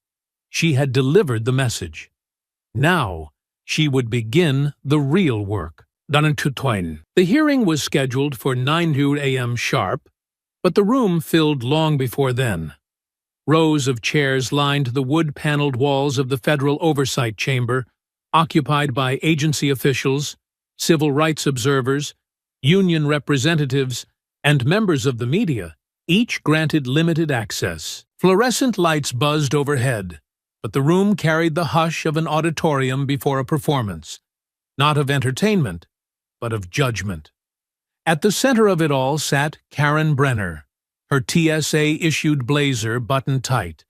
She had delivered the message. Now, she would begin the real work. The hearing was scheduled for 9 a.m. sharp, but the room filled long before then. Rows of chairs lined the wood-paneled walls of the Federal Oversight Chamber, occupied by agency officials, civil rights observers, union representatives, and members of the media, each granted limited access. Fluorescent lights buzzed overhead, but the room carried the hush of an auditorium before a performance, not of entertainment, but of judgment. At the center of it all sat Karen Brenner, her TSA-issued blazer buttoned tight,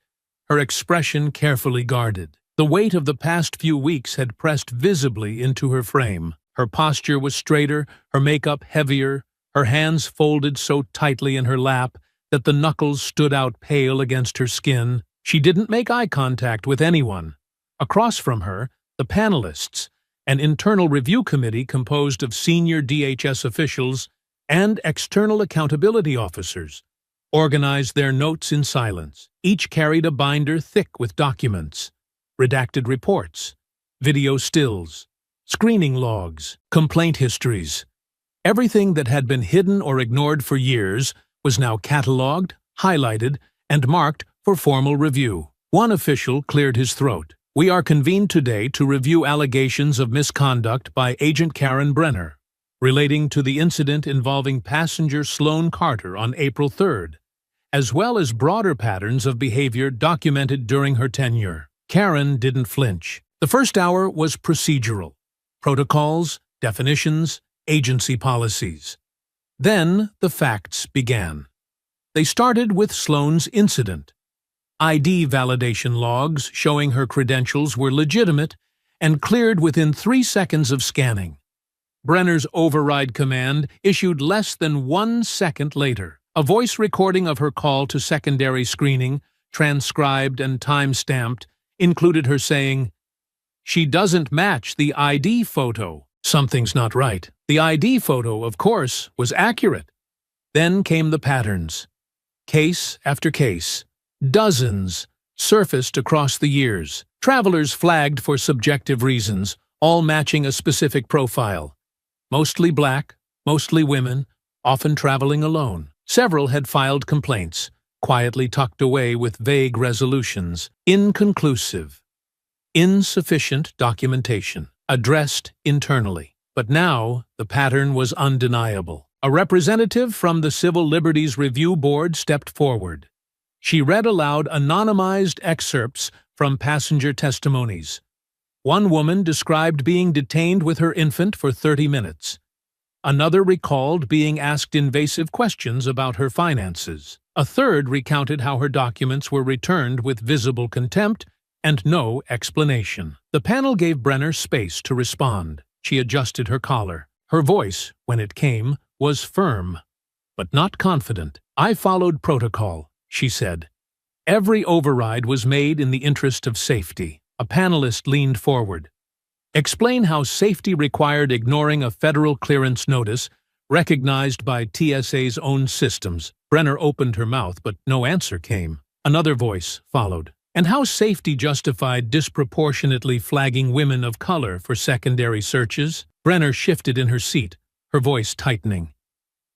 her expression carefully guarded. The weight of the past few weeks had pressed visibly into her frame. Her posture was straighter, her makeup heavier, her hands folded so tightly in her lap that the knuckles stood out pale against her skin. She didn't make eye contact with anyone. Across from her, the panelists, an internal review committee composed of senior DHS officials and external accountability officers, organized their notes in silence. Each carried a binder thick with documents, redacted reports, video stills, screening logs, complaint histories. Everything that had been hidden or ignored for years was now catalogued, highlighted, and marked for formal review. One official cleared his throat. "We are convened today to review allegations of misconduct by Agent Karen Brenner, relating to the incident involving passenger Sloane Carter on April 3rd, as well as broader patterns of behavior documented during her tenure." Karen didn't flinch. The first hour was procedural. Protocols, definitions, agency policies. Then the facts began. They started with Sloane's incident. ID validation logs showing her credentials were legitimate and cleared within 3 seconds of scanning. Brenner's override command issued less than 1 second later. A voice recording of her call to secondary screening, transcribed and time-stamped, included her saying, "She doesn't match the ID photo. Something's not right." The ID photo, of course, was accurate. Then came the patterns. Case after case. Dozens surfaced across the years. Travelers flagged for subjective reasons, all matching a specific profile. Mostly black, mostly women, often traveling alone. Several had filed complaints, quietly tucked away with vague resolutions. Inconclusive. Insufficient documentation. Addressed internally. But now the pattern was undeniable. A representative from the Civil Liberties Review Board stepped forward. She read aloud anonymized excerpts from passenger testimonies. One woman described being detained with her infant for 30 minutes. Another recalled being asked invasive questions about her finances. A third recounted how her documents were returned with visible contempt and no explanation. The panel gave Brenner space to respond. She adjusted her collar. Her voice, when it came, was firm, but not confident. "I followed protocol," she said. "Every override was made in the interest of safety." A panelist leaned forward. "Explain how safety required ignoring a federal clearance notice recognized by TSA's own systems." Brenner opened her mouth, but no answer came. Another voice followed. "And how safety justified disproportionately flagging women of color for secondary searches." Brenner shifted in her seat, her voice tightening.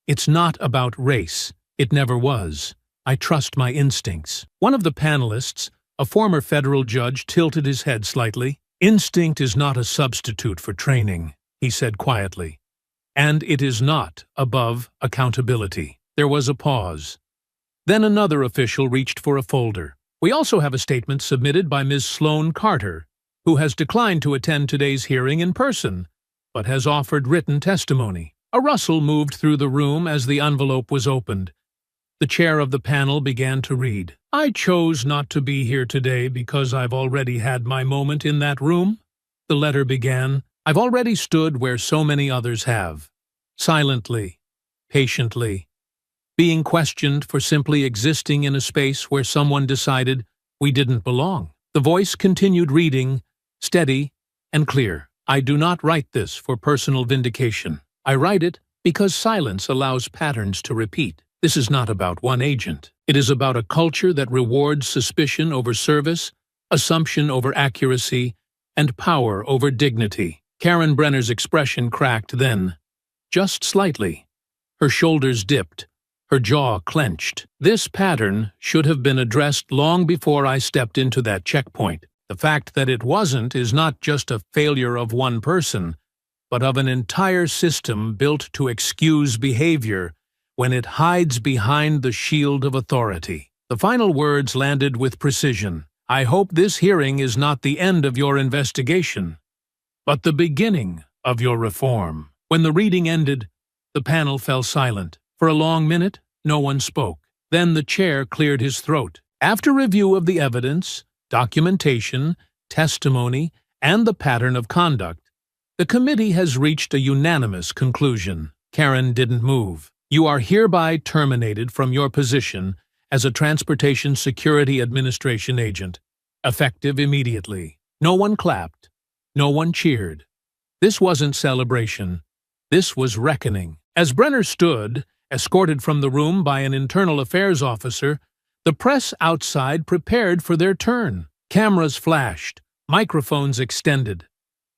"It's not about race. It never was. I trust my instincts." One of the panelists, a former federal judge, tilted his head slightly. "Instinct is not a substitute for training," he said quietly. "And it is not above accountability." There was a pause. Then another official reached for a folder. "We also have a statement submitted by Ms. Sloane Carter, who has declined to attend today's hearing in person, but has offered written testimony." A rustle moved through the room as the envelope was opened. The chair of the panel began to read. "I chose not to be here today because I've already had my moment in that room," the letter began. "I've already stood where so many others have. Silently, patiently, being questioned for simply existing in a space where someone decided we didn't belong." The voice continued reading, steady and clear. "I do not write this for personal vindication. I write it because silence allows patterns to repeat. This is not about one agent. It is about a culture that rewards suspicion over service, assumption over accuracy, and power over dignity." Karen Brenner's expression cracked then, just slightly. Her shoulders dipped, her jaw clenched. "This pattern should have been addressed long before I stepped into that checkpoint. The fact that it wasn't is not just a failure of one person, but of an entire system built to excuse behavior when it hides behind the shield of authority." The final words landed with precision. "I hope this hearing is not the end of your investigation, but the beginning of your reform." When the reading ended, the panel fell silent. For a long minute, no one spoke. Then the chair cleared his throat. "After review of the evidence, documentation, testimony, and the pattern of conduct, the committee has reached a unanimous conclusion." Karen didn't move. "You are hereby terminated from your position as a Transportation Security Administration agent, effective immediately." No one clapped. No one cheered. This wasn't celebration. This was reckoning. As Brenner stood, escorted from the room by an internal affairs officer, the press outside prepared for their turn. Cameras flashed, microphones extended.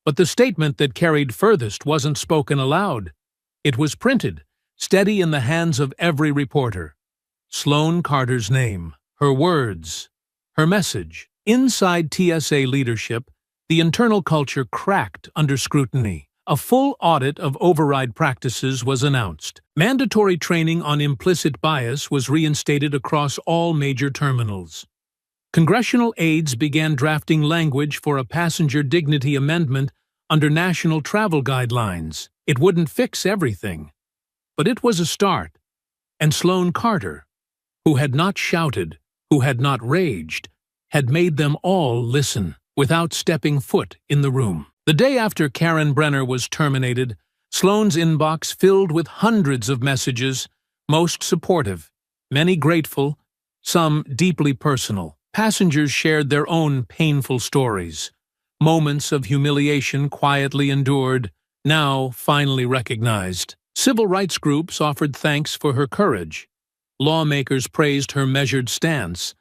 But the statement that carried furthest wasn't spoken aloud. It was printed, steady in the hands of every reporter. Sloane Carter's name, her words, Her message: inside TSA leadership, the internal culture cracked under scrutiny. A full audit of override practices was announced. Mandatory training on implicit bias was reinstated across all major terminals. Congressional aides began drafting language for a passenger dignity amendment under national travel guidelines. It wouldn't fix everything, but it was a start. And Sloane Carter, who had not shouted, who had not raged, had made them all listen without stepping foot in the room. The day after Karen Brenner was terminated, Sloane's inbox filled with hundreds of messages, most supportive, many grateful, some deeply personal. Passengers shared their own painful stories, moments of humiliation quietly endured, now finally recognized. Civil rights groups offered thanks for her courage. Lawmakers praised her measured stance,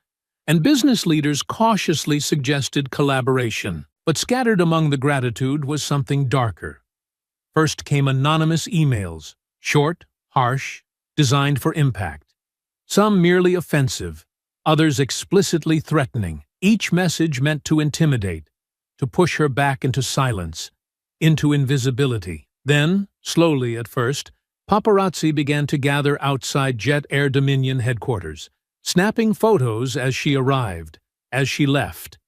and business leaders cautiously suggested collaboration. But scattered among the gratitude was something darker. First came anonymous emails, short, harsh, designed for impact. Some merely offensive, others explicitly threatening. Each message meant to intimidate, to push her back into silence, into invisibility. Then, slowly at first, paparazzi began to gather outside Jet Air Dominion headquarters, snapping photos as she arrived, as she left,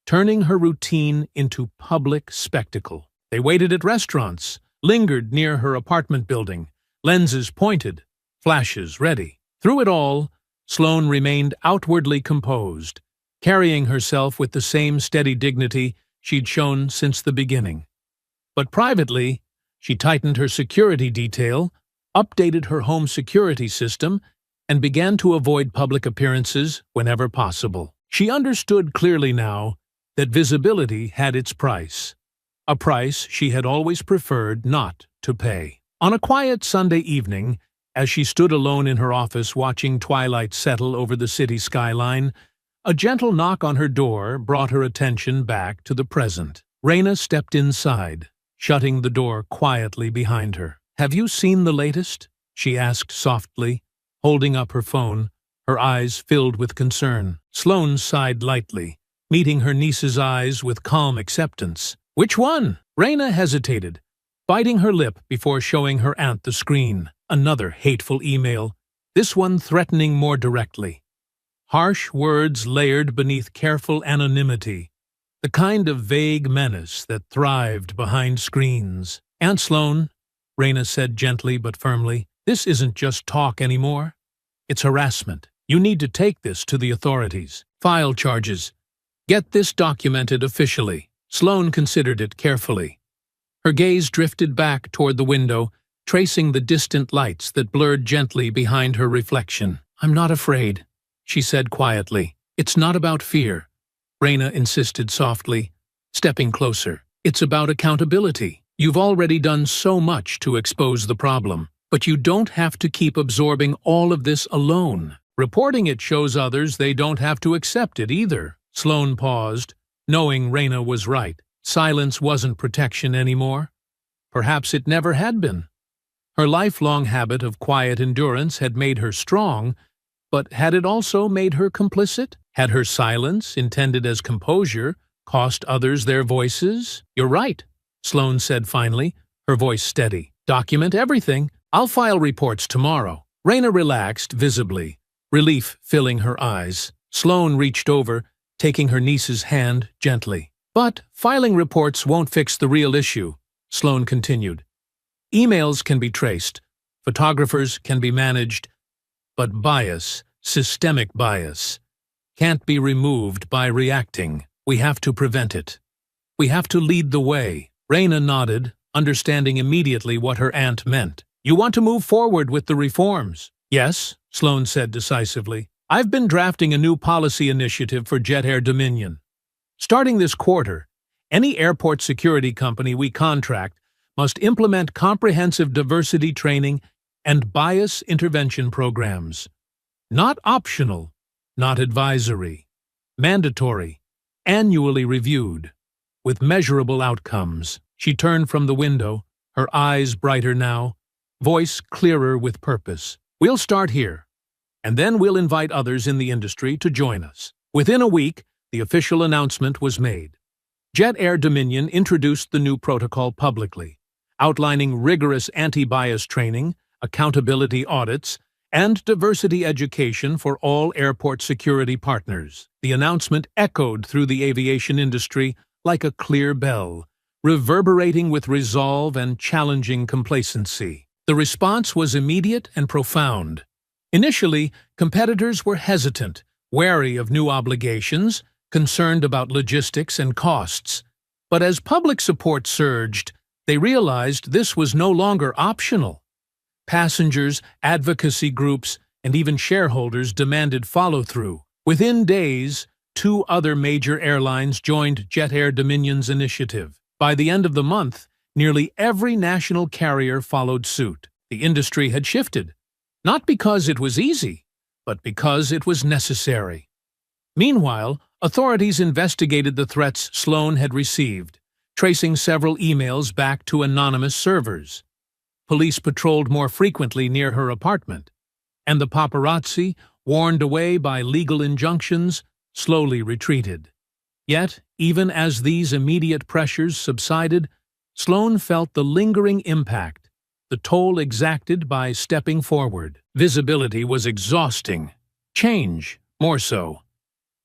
turning her routine into public spectacle. They waited at restaurants, lingered near her apartment building, lenses pointed, flashes ready. Through it all, Sloane remained outwardly composed, carrying herself with the same steady dignity she'd shown since the beginning. But privately, she tightened her security detail, updated her home security system, and began to avoid public appearances whenever possible. She understood clearly now that visibility had its price, a price she had always preferred not to pay. On a quiet Sunday evening, as she stood alone in her office watching twilight settle over the city skyline, a gentle knock on her door brought her attention back to the present. Raina stepped inside, shutting the door quietly behind her. "Have you seen the latest?" she asked softly, holding up her phone, her eyes filled with concern. Sloane sighed lightly, meeting her niece's eyes with calm acceptance. "Which one?" Raina hesitated, biting her lip before showing her aunt the screen. Another hateful email, this one threatening more directly. Harsh words layered beneath careful anonymity, the kind of vague menace that thrived behind screens. "Aunt Sloane," Raina said gently but firmly, "this isn't just talk anymore. It's harassment. You need to take this to the authorities. File charges. Get this documented officially." Sloane considered it carefully. Her gaze drifted back toward the window, tracing the distant lights that blurred gently behind her reflection. "I'm not afraid," she said quietly. "It's not about fear," Raina insisted softly, stepping closer. "It's about accountability. You've already done so much to expose the problem, but you don't have to keep absorbing all of this alone. Reporting it shows others they don't have to accept it either." Sloane paused, knowing Raina was right. Silence wasn't protection anymore. Perhaps it never had been. Her lifelong habit of quiet endurance had made her strong, but had it also made her complicit? Had her silence, intended as composure, cost others their voices? "You're right," Sloane said finally, her voice steady. "Document everything. I'll file reports tomorrow." Raina relaxed visibly, relief filling her eyes. Sloane reached over, taking her niece's hand gently. "But filing reports won't fix the real issue," Sloane continued. "Emails can be traced, photographers can be managed, but bias, systemic bias, can't be removed by reacting. We have to prevent it. We have to lead the way." Raina nodded, understanding immediately what her aunt meant. "You want to move forward with the reforms?" "Yes," Sloane said decisively. "I've been drafting a new policy initiative for Jet Air Dominion. Starting this quarter, any airport security company we contract must implement comprehensive diversity training and bias intervention programs. Not optional, not advisory, mandatory, annually reviewed, with measurable outcomes." She turned from the window, her eyes brighter now, voice clearer with purpose. "We'll start here, and then we'll invite others in the industry to join us. Within a week, the official announcement was made. Jet Air Dominion introduced the new protocol publicly, outlining rigorous anti-bias training, accountability audits, and diversity education for all airport security partners. The announcement echoed through the aviation industry like a clear bell, reverberating with resolve and challenging complacency. The response was immediate and profound. Initially, competitors were hesitant, wary of new obligations, concerned about logistics and costs. But as public support surged, they realized this was no longer optional. Passengers, advocacy groups, and even shareholders demanded follow-through. Within days, 2 other major airlines joined Jet Air Dominion's initiative. By the end of the month, nearly every national carrier followed suit. The industry had shifted, not because it was easy, but because it was necessary. Meanwhile, authorities investigated the threats Sloan had received, tracing several emails back to anonymous servers. Police patrolled more frequently near her apartment, and the paparazzi, warned away by legal injunctions, slowly retreated. Yet, even as these immediate pressures subsided, Sloan felt the lingering impact, the toll exacted by stepping forward. Visibility was exhausting. Change, more so.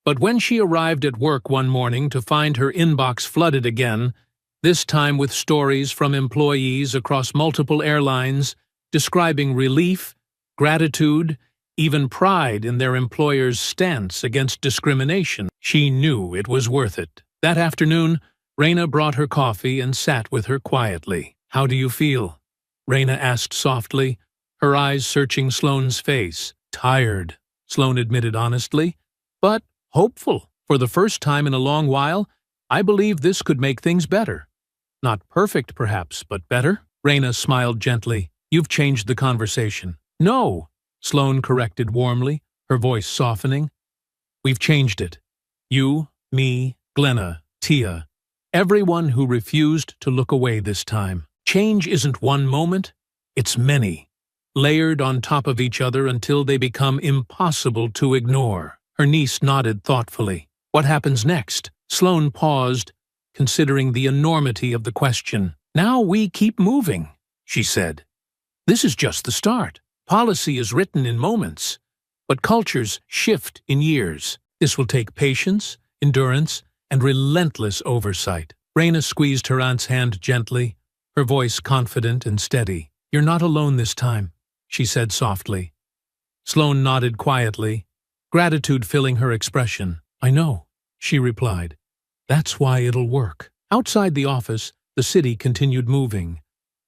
But when she arrived at work one morning to find her inbox flooded again, this time with stories from employees across multiple airlines describing relief, gratitude, even pride in their employer's stance against discrimination, she knew it was worth it. That afternoon, Raina brought her coffee and sat with her quietly. "How do you feel?" Raina asked softly, her eyes searching Sloane's face. "Tired," Sloane admitted honestly, "but hopeful. For the first time in a long while, I believe this could make things better. Not perfect, perhaps, but better." Raina smiled gently. "You've changed the conversation." "No," Sloane corrected warmly, her voice softening. "We've changed it. You, me, Glenna, Tia, everyone who refused to look away this time. Change isn't one moment, it's many, layered on top of each other until they become impossible to ignore." Her niece nodded thoughtfully. "What happens next?" Sloane paused, considering the enormity of the question. "Now we keep moving," she said. "This is just the start. Policy is written in moments, but cultures shift in years. This will take patience, endurance, and relentless oversight." Raina squeezed her aunt's hand gently, her voice confident and steady. "You're not alone this time," she said softly. Sloane nodded quietly, gratitude filling her expression. "I know," she replied. "That's why it'll work." Outside the office, the city continued moving,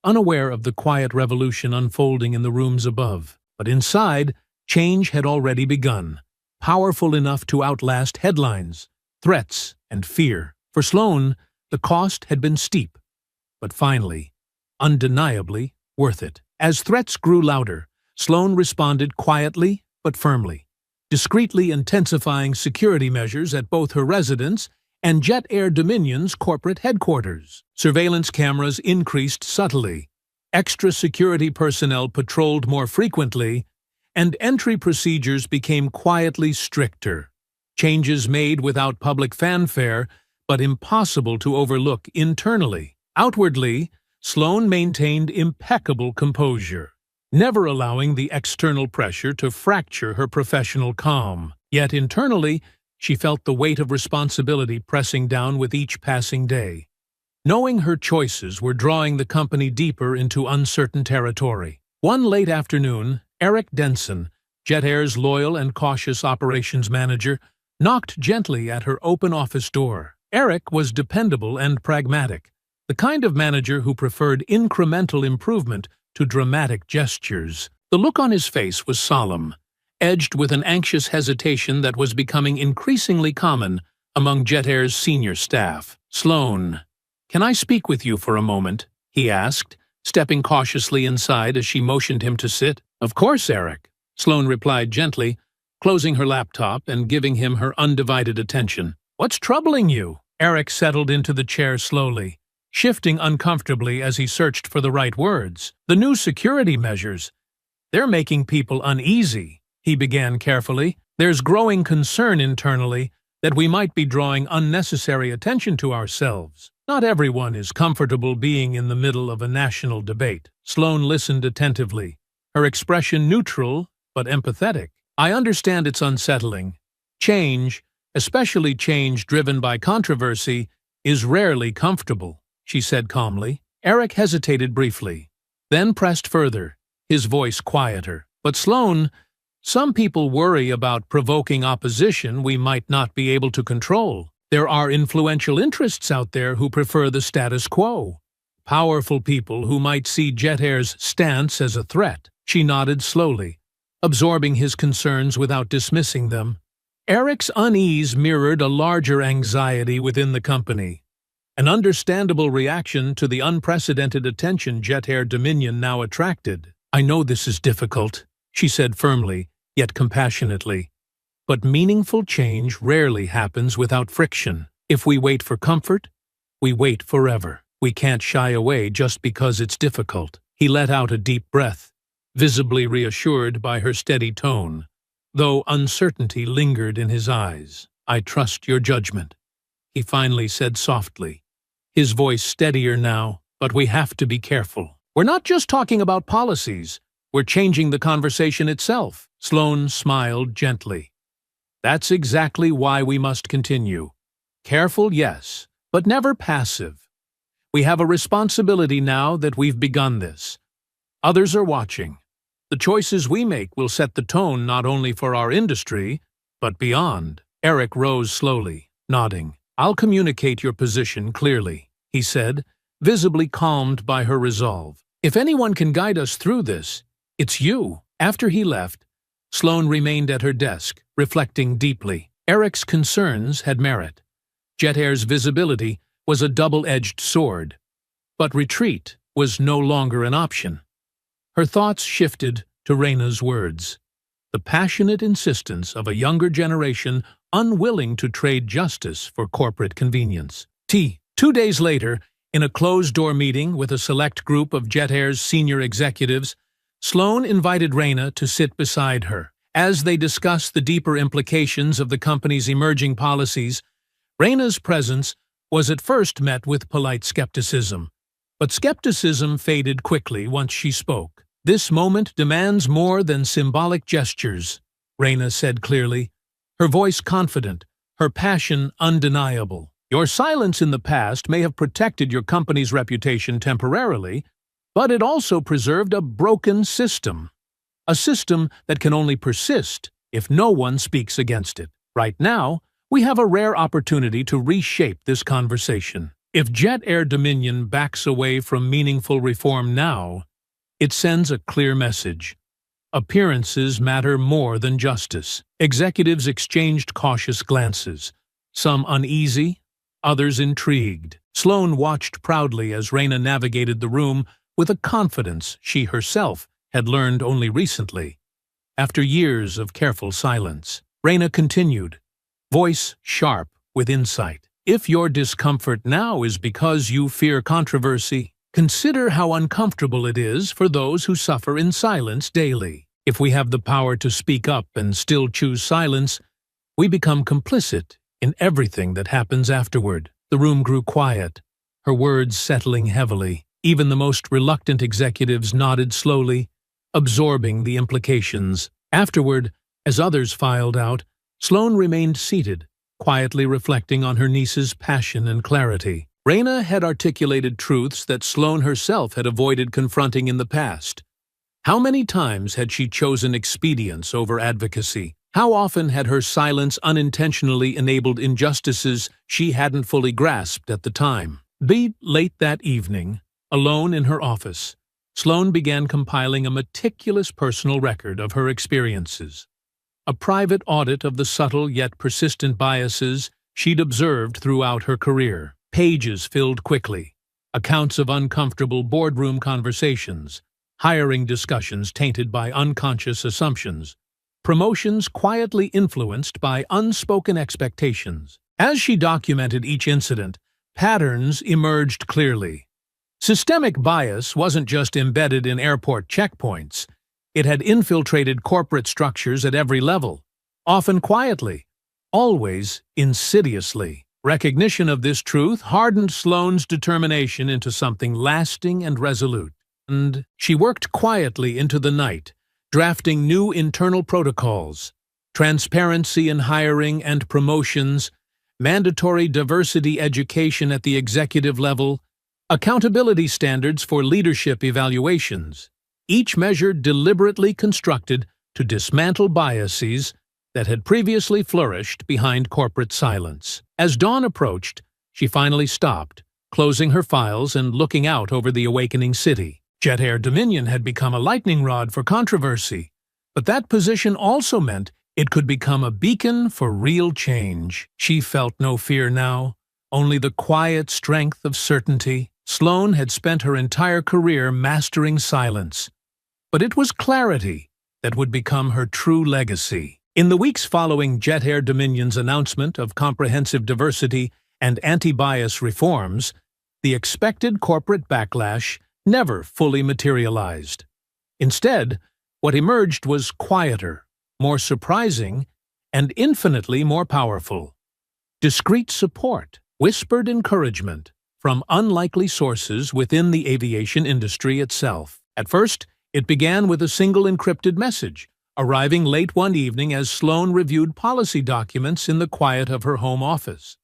unaware of the quiet revolution unfolding in the rooms above. But inside, change had already begun, powerful enough to outlast headlines, threats, and fear. For Sloane, the cost had been steep, but finally, undeniably, worth it. As threats grew louder, Sloane responded quietly but firmly, discreetly intensifying security measures at both her residence and Jet Air Dominion's corporate headquarters. Surveillance cameras increased subtly, extra security personnel patrolled more frequently, and entry procedures became quietly stricter. Changes made without public fanfare, but impossible to overlook internally. Outwardly, Sloane maintained impeccable composure, never allowing the external pressure to fracture her professional calm. Yet internally, she felt the weight of responsibility pressing down with each passing day, knowing her choices were drawing the company deeper into uncertain territory. One late afternoon, Eric Denson, Jet Air's loyal and cautious operations manager, knocked gently at her open office door. Eric was dependable and pragmatic, the kind of manager who preferred incremental improvement to dramatic gestures. The look on his face was solemn, edged with an anxious hesitation that was becoming increasingly common among Jet Air's senior staff. "Sloane, can I speak with you for a moment?" he asked, stepping cautiously inside as she motioned him to sit. "Of course, Eric," Sloane replied gently, closing her laptop and giving him her undivided attention. "What's troubling you?" Eric settled into the chair slowly, shifting uncomfortably as he searched for the right words. "The new security measures. They're making people uneasy," he began carefully. There's growing concern internally that we might be drawing unnecessary attention to ourselves. Not everyone is comfortable being in the middle of a national debate. Sloane listened attentively, her expression neutral but empathetic. I understand it's unsettling. Change, especially change driven by controversy, is rarely comfortable, she said calmly. Eric hesitated briefly, then pressed further, his voice quieter. But Sloane, some people worry about provoking opposition we might not be able to control. There are influential interests out there who prefer the status quo. Powerful people who might see Jet Air's stance as a threat. She nodded slowly, absorbing his concerns without dismissing them. Eric's unease mirrored a larger anxiety within the company, an understandable reaction to the unprecedented attention Jet Air Dominion now attracted. I know this is difficult, she said firmly, yet compassionately. But meaningful change rarely happens without friction. If we wait for comfort, we wait forever. We can't shy away just because it's difficult. He let out a deep breath, visibly reassured by her steady tone, though uncertainty lingered in his eyes. I trust your judgment, he finally said softly, his voice steadier now. But we have to be careful. We're not just talking about policies. We're changing the conversation itself. Sloane smiled gently. That's exactly why we must continue. Careful, yes, but never passive. We have a responsibility now that we've begun this. Others are watching. The choices we make will set the tone not only for our industry, but beyond. Eric rose slowly, nodding. I'll communicate your position clearly, he said, visibly calmed by her resolve. If anyone can guide us through this, it's you. After he left, Sloane remained at her desk, reflecting deeply. Eric's concerns had merit. Jet Air's visibility was a double-edged sword, but retreat was no longer an option. Her thoughts shifted to Raina's words, the passionate insistence of a younger generation unwilling to trade justice for corporate convenience. 2 days later, in a closed-door meeting with a select group of Jet Air's senior executives, Sloane invited Raina to sit beside her. As they discussed the deeper implications of the company's emerging policies, Raina's presence was at first met with polite skepticism. But skepticism faded quickly once she spoke. This moment demands more than symbolic gestures, Raina said clearly, her voice confident, her passion undeniable. Your silence in the past may have protected your company's reputation temporarily, but it also preserved a broken system. A system that can only persist if no one speaks against it. Right now, we have a rare opportunity to reshape this conversation. If Jet Air Dominion backs away from meaningful reform now, it sends a clear message. Appearances matter more than justice. Executives exchanged cautious glances, some uneasy, others intrigued. Sloane watched proudly as Raina navigated the room with a confidence she herself had learned only recently. After years of careful silence, Raina continued, voice sharp with insight. If your discomfort now is because you fear controversy, consider how uncomfortable it is for those who suffer in silence daily. If we have the power to speak up and still choose silence, we become complicit in everything that happens afterward. The room grew quiet, her words settling heavily. Even the most reluctant executives nodded slowly, absorbing the implications. Afterward, as others filed out, Sloane remained seated, quietly reflecting on her niece's passion and clarity. Raina had articulated truths that Sloane herself had avoided confronting in the past. How many times had she chosen expedience over advocacy? How often had her silence unintentionally enabled injustices she hadn't fully grasped at the time? Late that evening, alone in her office, Sloane began compiling a meticulous personal record of her experiences. A private audit of the subtle yet persistent biases she'd observed throughout her career. Pages filled quickly, accounts of uncomfortable boardroom conversations, hiring discussions tainted by unconscious assumptions, promotions quietly influenced by unspoken expectations. As she documented each incident, patterns emerged clearly. Systemic bias wasn't just embedded in airport checkpoints. It had infiltrated corporate structures at every level, often quietly, always insidiously. Recognition of this truth hardened Sloane's determination into something lasting and resolute. And she worked quietly into the night, drafting new internal protocols, transparency in hiring and promotions, mandatory diversity education at the executive level, accountability standards for leadership evaluations, each measure deliberately constructed to dismantle biases that had previously flourished behind corporate silence. As dawn approached, she finally stopped, closing her files and looking out over the awakening city. Jet Air Dominion had become a lightning rod for controversy, but that position also meant it could become a beacon for real change. She felt no fear now, only the quiet strength of certainty. Sloane had spent her entire career mastering silence, but it was clarity that would become her true legacy. In the weeks following Jet Air Dominion's announcement of comprehensive diversity and anti-bias reforms, the expected corporate backlash never fully materialized. Instead, what emerged was quieter, more surprising, and infinitely more powerful. Discreet support, whispered encouragement from unlikely sources within the aviation industry itself. At first, it began with a single encrypted message, arriving late one evening as Sloane reviewed policy documents in the quiet of her home office.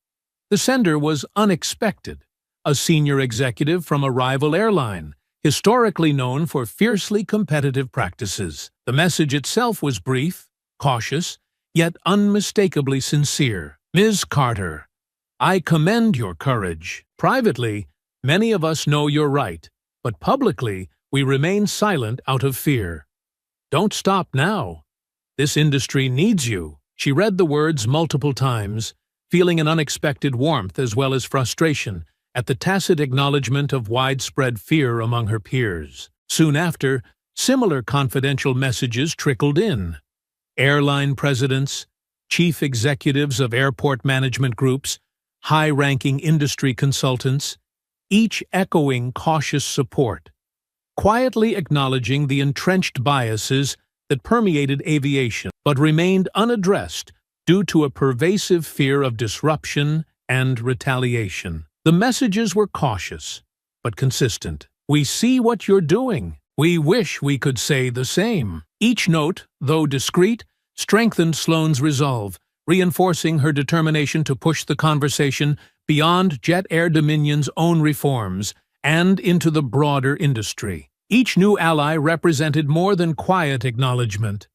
The sender was unexpected, a senior executive from a rival airline, historically known for fiercely competitive practices. The message itself was brief, cautious, yet unmistakably sincere. "Ms. Carter, I commend your courage. Privately, many of us know you're right, but publicly, we remain silent out of fear. Don't stop now. This industry needs you." She read the words multiple times, feeling an unexpected warmth as well as frustration at the tacit acknowledgement of widespread fear among her peers. Soon after, similar confidential messages trickled in. Airline presidents, chief executives of airport management groups, high-ranking industry consultants, each echoing cautious support, quietly acknowledging the entrenched biases that permeated aviation but remained unaddressed due to a pervasive fear of disruption and retaliation. The messages were cautious, but consistent. "We see what you're doing. We wish we could say the same." Each note, though discreet, strengthened Sloane's resolve, reinforcing her determination to push the conversation beyond Jet Air Dominion's own reforms and into the broader industry. Each new ally represented more than quiet acknowledgement.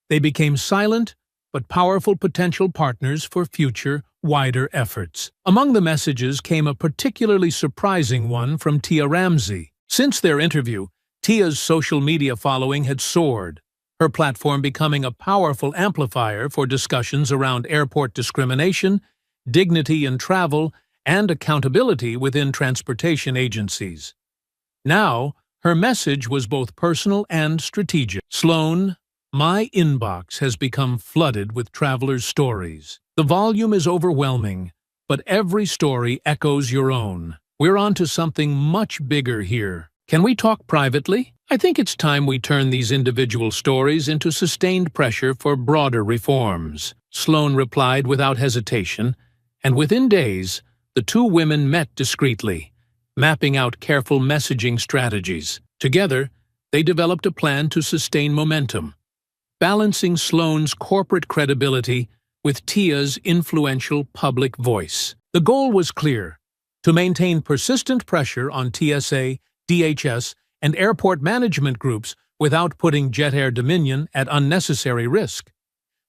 They became silent but powerful potential partners for future, wider efforts. Among the messages came a particularly surprising one from Tia Ramsey. Since their interview, Tia's social media following had soared, her platform becoming a powerful amplifier for discussions around airport discrimination, dignity in travel, and accountability within transportation agencies. Now, her message was both personal and strategic. "Sloane, my inbox has become flooded with travelers' stories. The volume is overwhelming, but every story echoes your own. We're onto something much bigger here. Can we talk privately? I think it's time we turn these individual stories into sustained pressure for broader reforms," Sloane replied without hesitation, and within days, the two women met discreetly, mapping out careful messaging strategies. Together, they developed a plan to sustain momentum, balancing Sloane's corporate credibility with Tia's influential public voice. The goal was clear: to maintain persistent pressure on TSA, DHS, and airport management groups without putting Jet Air Dominion at unnecessary risk.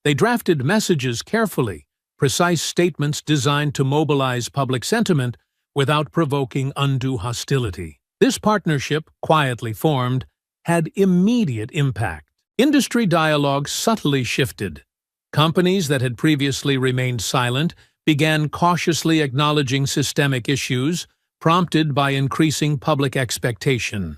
They drafted messages carefully, precise statements designed to mobilize public sentiment without provoking undue hostility. This partnership, quietly formed, had immediate impact. Industry dialogue subtly shifted. Companies that had previously remained silent began cautiously acknowledging systemic issues, prompted by increasing public expectation.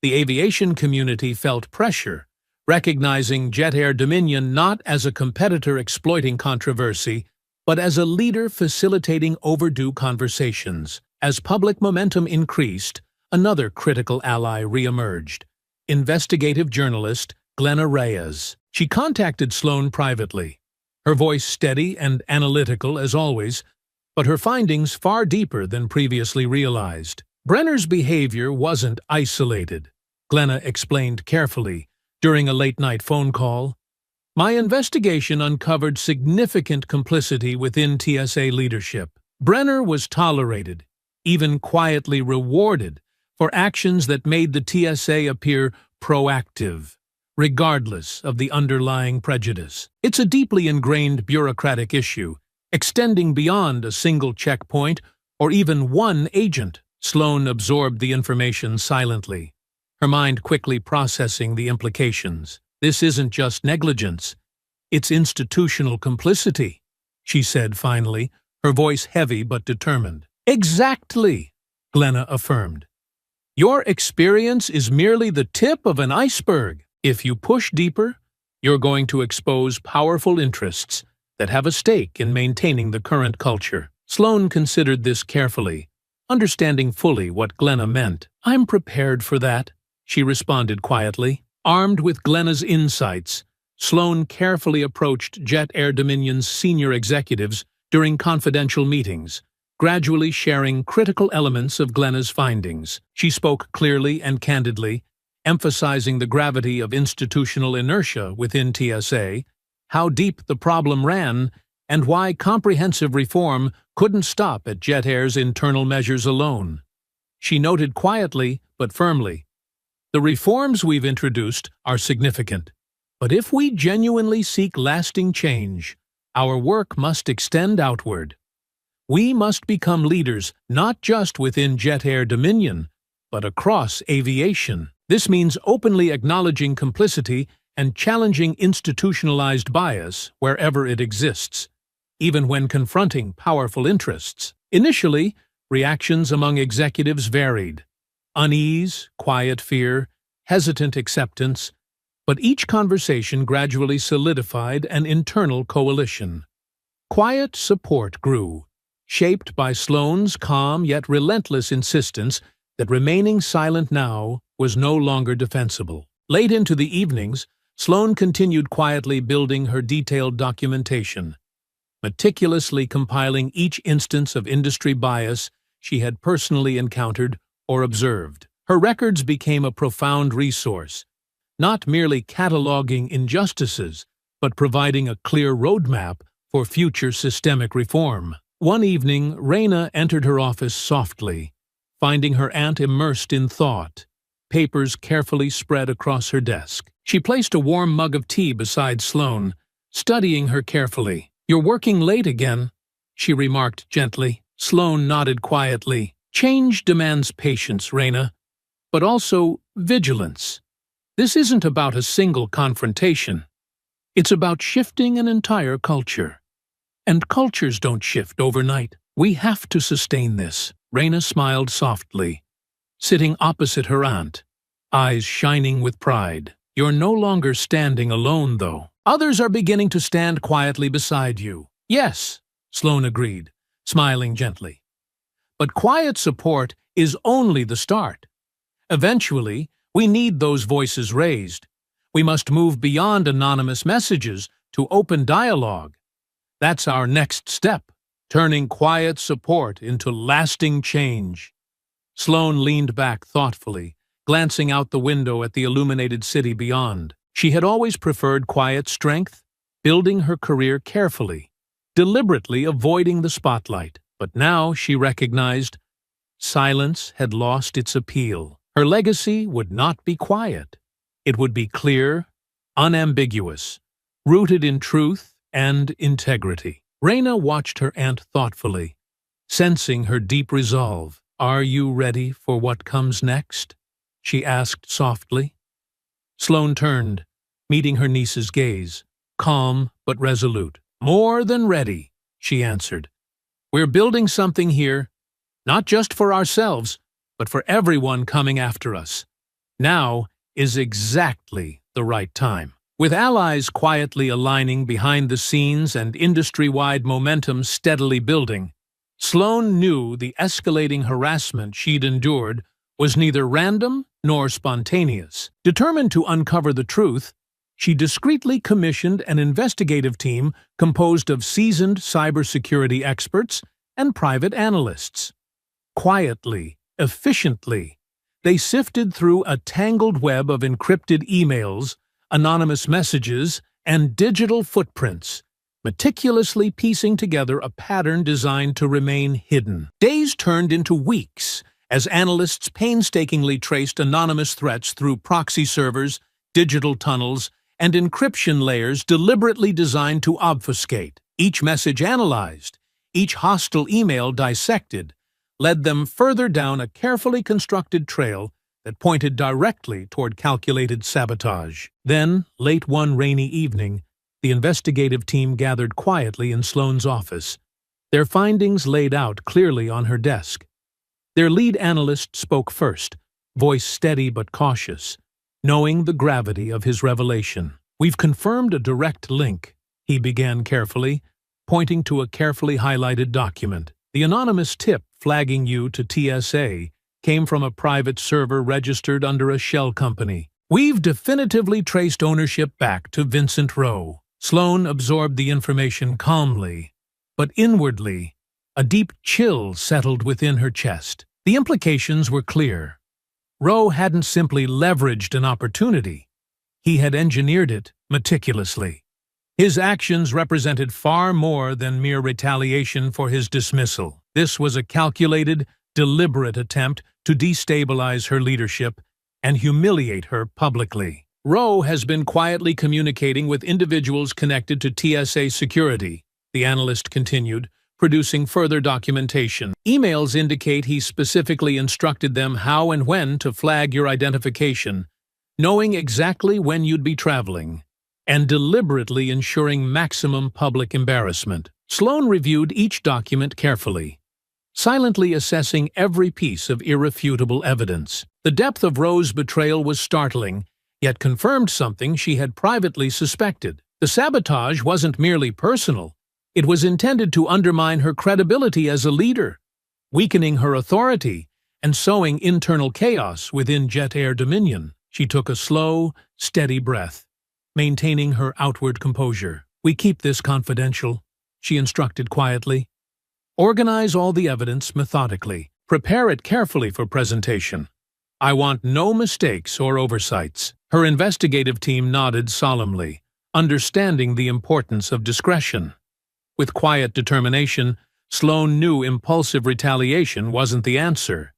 The aviation community felt pressure, recognizing Jet Air Dominion not as a competitor exploiting controversy, but as a leader facilitating overdue conversations. As public momentum increased, another critical ally reemerged: investigative journalist Glenna Reyes. She contacted Sloane privately, her voice steady and analytical as always, but her findings far deeper than previously realized. Brenner's behavior wasn't isolated, Glenna explained carefully during a late-night phone call. My investigation uncovered significant complicity within TSA leadership. Brenner was tolerated, even quietly rewarded, for actions that made the TSA appear proactive, regardless of the underlying prejudice. It's a deeply ingrained bureaucratic issue, extending beyond a single checkpoint or even one agent. Sloane absorbed the information silently, her mind quickly processing the implications. This isn't just negligence, it's institutional complicity, she said finally, her voice heavy but determined. Exactly, Glenna affirmed. Your experience is merely the tip of an iceberg. If you push deeper, you're going to expose powerful interests that have a stake in maintaining the current culture. Sloane considered this carefully, understanding fully what Glenna meant. I'm prepared for that, she responded quietly. Armed with Glenna's insights, Sloane carefully approached Jet Air Dominion's senior executives during confidential meetings, gradually sharing critical elements of Glenna's findings. She spoke clearly and candidly, emphasizing the gravity of institutional inertia within TSA, how deep the problem ran, and why comprehensive reform couldn't stop at Jet Air's internal measures alone. She noted quietly but firmly, the reforms we've introduced are significant, but if we genuinely seek lasting change, our work must extend outward. We must become leaders not just within Jet Air Dominion, but across aviation. This means openly acknowledging complicity and challenging institutionalized bias wherever it exists, even when confronting powerful interests. Initially, reactions among executives varied. Unease, quiet fear, hesitant acceptance, but each conversation gradually solidified an internal coalition. Quiet support grew, shaped by Sloane's calm yet relentless insistence that remaining silent now was no longer defensible. Late into the evenings, Sloane continued quietly building her detailed documentation, meticulously compiling each instance of industry bias she had personally encountered or observed. Her records became a profound resource, not merely cataloging injustices, but providing a clear roadmap for future systemic reform. One evening, Raina entered her office softly, finding her aunt immersed in thought, papers carefully spread across her desk. She placed a warm mug of tea beside Sloane, studying her carefully. You're working late again, she remarked gently. Sloane nodded quietly. Change demands patience, Raina, but also vigilance. This isn't about a single confrontation. It's about shifting an entire culture. And cultures don't shift overnight. We have to sustain this. Raina smiled softly, sitting opposite her aunt, eyes shining with pride. You're no longer standing alone, though. Others are beginning to stand quietly beside you. Yes, Sloane agreed, smiling gently. But quiet support is only the start. Eventually, we need those voices raised. We must move beyond anonymous messages to open dialogue. That's our next step, turning quiet support into lasting change. Sloane leaned back thoughtfully, glancing out the window at the illuminated city beyond. She had always preferred quiet strength, building her career carefully, deliberately avoiding the spotlight. But now she recognized silence had lost its appeal. Her legacy would not be quiet. It would be clear, unambiguous, rooted in truth and integrity. Raina watched her aunt thoughtfully, sensing her deep resolve. Are you ready for what comes next? She asked softly. Sloane turned, meeting her niece's gaze, calm but resolute. More than ready, she answered. We're building something here, not just for ourselves, but for everyone coming after us. Now is exactly the right time. With allies quietly aligning behind the scenes and industry-wide momentum steadily building, Sloane knew the escalating harassment she'd endured was neither random nor spontaneous. Determined to uncover the truth, she discreetly commissioned an investigative team composed of seasoned cybersecurity experts and private analysts. Quietly, efficiently, they sifted through a tangled web of encrypted emails, anonymous messages, and digital footprints, meticulously piecing together a pattern designed to remain hidden. Days turned into weeks as analysts painstakingly traced anonymous threats through proxy servers, digital tunnels, and encryption layers deliberately designed to obfuscate. Each message analyzed, each hostile email dissected, led them further down a carefully constructed trail that pointed directly toward calculated sabotage. Then, late one rainy evening, the investigative team gathered quietly in Sloane's office, their findings laid out clearly on her desk. Their lead analyst spoke first, voice steady but cautious, knowing the gravity of his revelation. "We've confirmed a direct link," he began carefully, pointing to a carefully highlighted document. "The anonymous tip flagging you to TSA came from a private server registered under a shell company. We've definitively traced ownership back to Vincent Rowe." Sloane absorbed the information calmly, but inwardly, a deep chill settled within her chest. The implications were clear. Rowe hadn't simply leveraged an opportunity. He had engineered it meticulously. His actions represented far more than mere retaliation for his dismissal. This was a calculated, deliberate attempt to destabilize her leadership and humiliate her publicly. "Rowe has been quietly communicating with individuals connected to TSA security," the analyst continued, producing further documentation. "Emails indicate he specifically instructed them how and when to flag your identification, knowing exactly when you'd be traveling, and deliberately ensuring maximum public embarrassment." Sloane reviewed each document carefully, silently assessing every piece of irrefutable evidence. The depth of Rowe's betrayal was startling, yet confirmed something she had privately suspected. The sabotage wasn't merely personal. It was intended to undermine her credibility as a leader, weakening her authority and sowing internal chaos within Jet Air Dominion. She took a slow, steady breath, maintaining her outward composure. "We keep this confidential," she instructed quietly. "Organize all the evidence methodically. Prepare it carefully for presentation. I want no mistakes or oversights." Her investigative team nodded solemnly, understanding the importance of discretion. With quiet determination, Sloane knew impulsive retaliation wasn't the answer.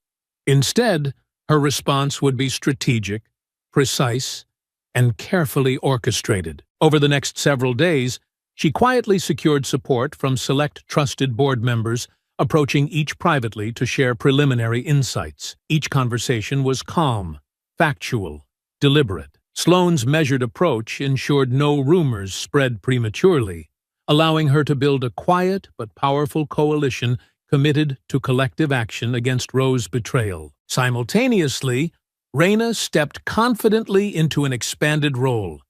Instead, her response would be strategic, precise, and carefully orchestrated. Over the next several days, she quietly secured support from select trusted board members, approaching each privately to share preliminary insights. Each conversation was calm, factual, deliberate. Sloane's measured approach ensured no rumors spread prematurely, allowing her to build a quiet but powerful coalition committed to collective action against Rowe's betrayal. Simultaneously, Raina stepped confidently into an expanded role,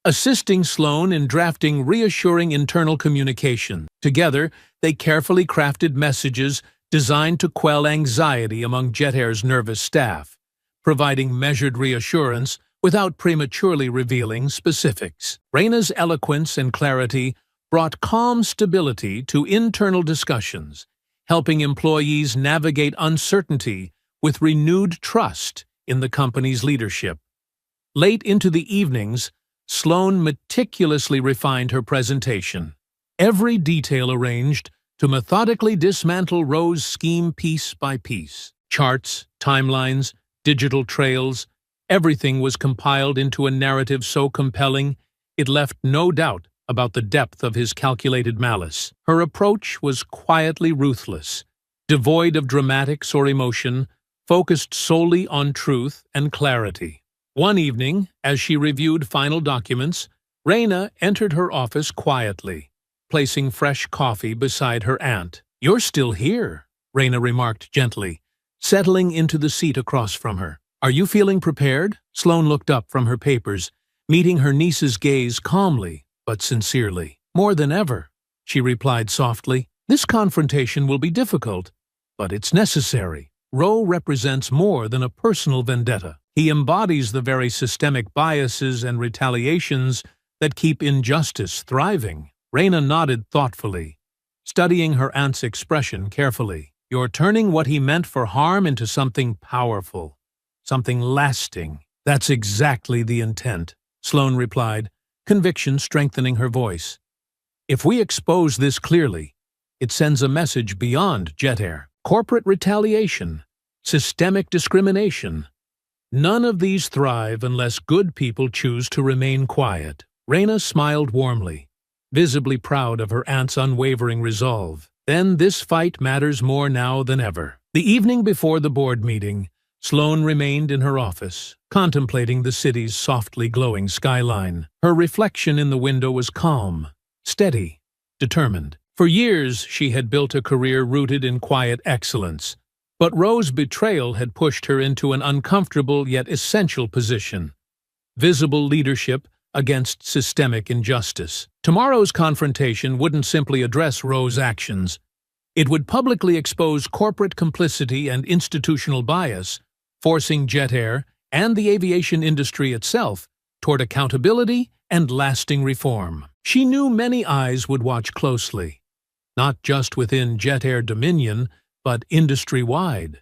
assisting Sloane in drafting reassuring internal communication. Together, they carefully crafted messages designed to quell anxiety among Jet Air's nervous staff, providing measured reassurance without prematurely revealing specifics. Raina's eloquence and clarity brought calm stability to internal discussions, helping employees navigate uncertainty with renewed trust in the company's leadership. Late into the evenings, Sloane meticulously refined her presentation, every detail arranged to methodically dismantle Rowe's scheme piece by piece. Charts, timelines, digital trails, everything was compiled into a narrative so compelling it left no doubt about the depth of his calculated malice. Her approach was quietly ruthless, devoid of dramatics or emotion, focused solely on truth and clarity. One evening, as she reviewed final documents, Raina entered her office quietly, placing fresh coffee beside her aunt. "You're still here," Raina remarked gently, settling into the seat across from her. "Are you feeling prepared?" Sloane looked up from her papers, meeting her niece's gaze calmly but sincerely. "More than ever," she replied softly. "This confrontation will be difficult, but it's necessary. Rowe represents more than a personal vendetta. He embodies the very systemic biases and retaliations that keep injustice thriving. Reyna nodded thoughtfully, studying her aunt's expression carefully. You're turning what he meant for harm into something powerful, something lasting. That's exactly the intent, Sloane replied, conviction strengthening her voice. If we expose this clearly, it sends a message beyond jet air. Corporate retaliation, systemic discrimination. None of these thrive unless good people choose to remain quiet. Reyna smiled warmly, visibly proud of her aunt's unwavering resolve. Then this fight matters more now than ever. The evening before the board meeting, Sloane remained in her office, contemplating the city's softly glowing skyline. Her reflection in the window was calm, steady, determined. For years, she had built a career rooted in quiet excellence, but Roe's betrayal had pushed her into an uncomfortable yet essential position: visible leadership against systemic injustice. Tomorrow's confrontation wouldn't simply address Roe's actions. It would publicly expose corporate complicity and institutional bias, forcing jet air and the aviation industry itself toward accountability and lasting reform. She knew many eyes would watch closely, not just within jet air dominion, but industry-wide.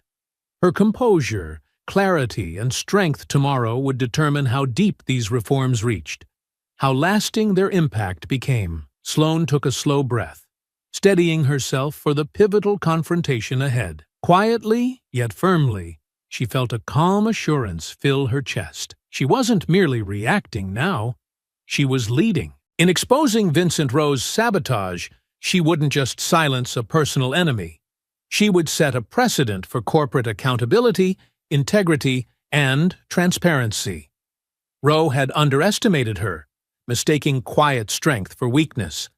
Her composure, clarity, and strength tomorrow would determine how deep these reforms reached, how lasting their impact became. Sloane took a slow breath, steadying herself for the pivotal confrontation ahead. Quietly, yet firmly, she felt a calm assurance fill her chest. She wasn't merely reacting now, she was leading. In exposing Vincent Roe's sabotage, she wouldn't just silence a personal enemy. She would set a precedent for corporate accountability, integrity, and transparency. Roe had underestimated her, mistaking quiet strength for weakness.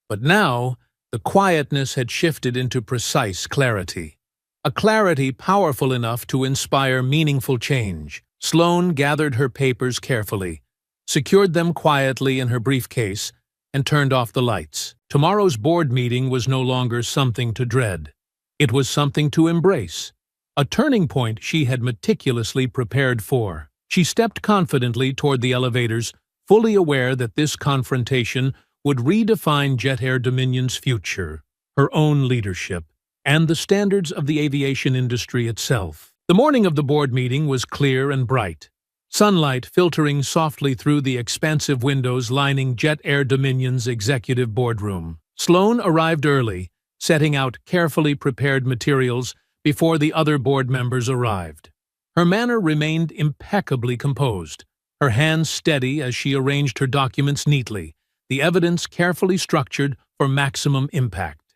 But now, the quietness had shifted into precise clarity. A clarity powerful enough to inspire meaningful change. Sloane gathered her papers carefully, secured them quietly in her briefcase, and turned off the lights. Tomorrow's board meeting was no longer something to dread. It was something to embrace, a turning point she had meticulously prepared for. She stepped confidently toward the elevators, fully aware that this confrontation would redefine Jet Air Dominion's future, her own leadership, and the standards of the aviation industry itself. The morning of the board meeting was clear and bright, sunlight filtering softly through the expansive windows lining Jet Air Dominion's executive boardroom. Sloane arrived early, setting out carefully prepared materials before the other board members arrived. Her manner remained impeccably composed, her hands steady as she arranged her documents neatly, the evidence carefully structured for maximum impact.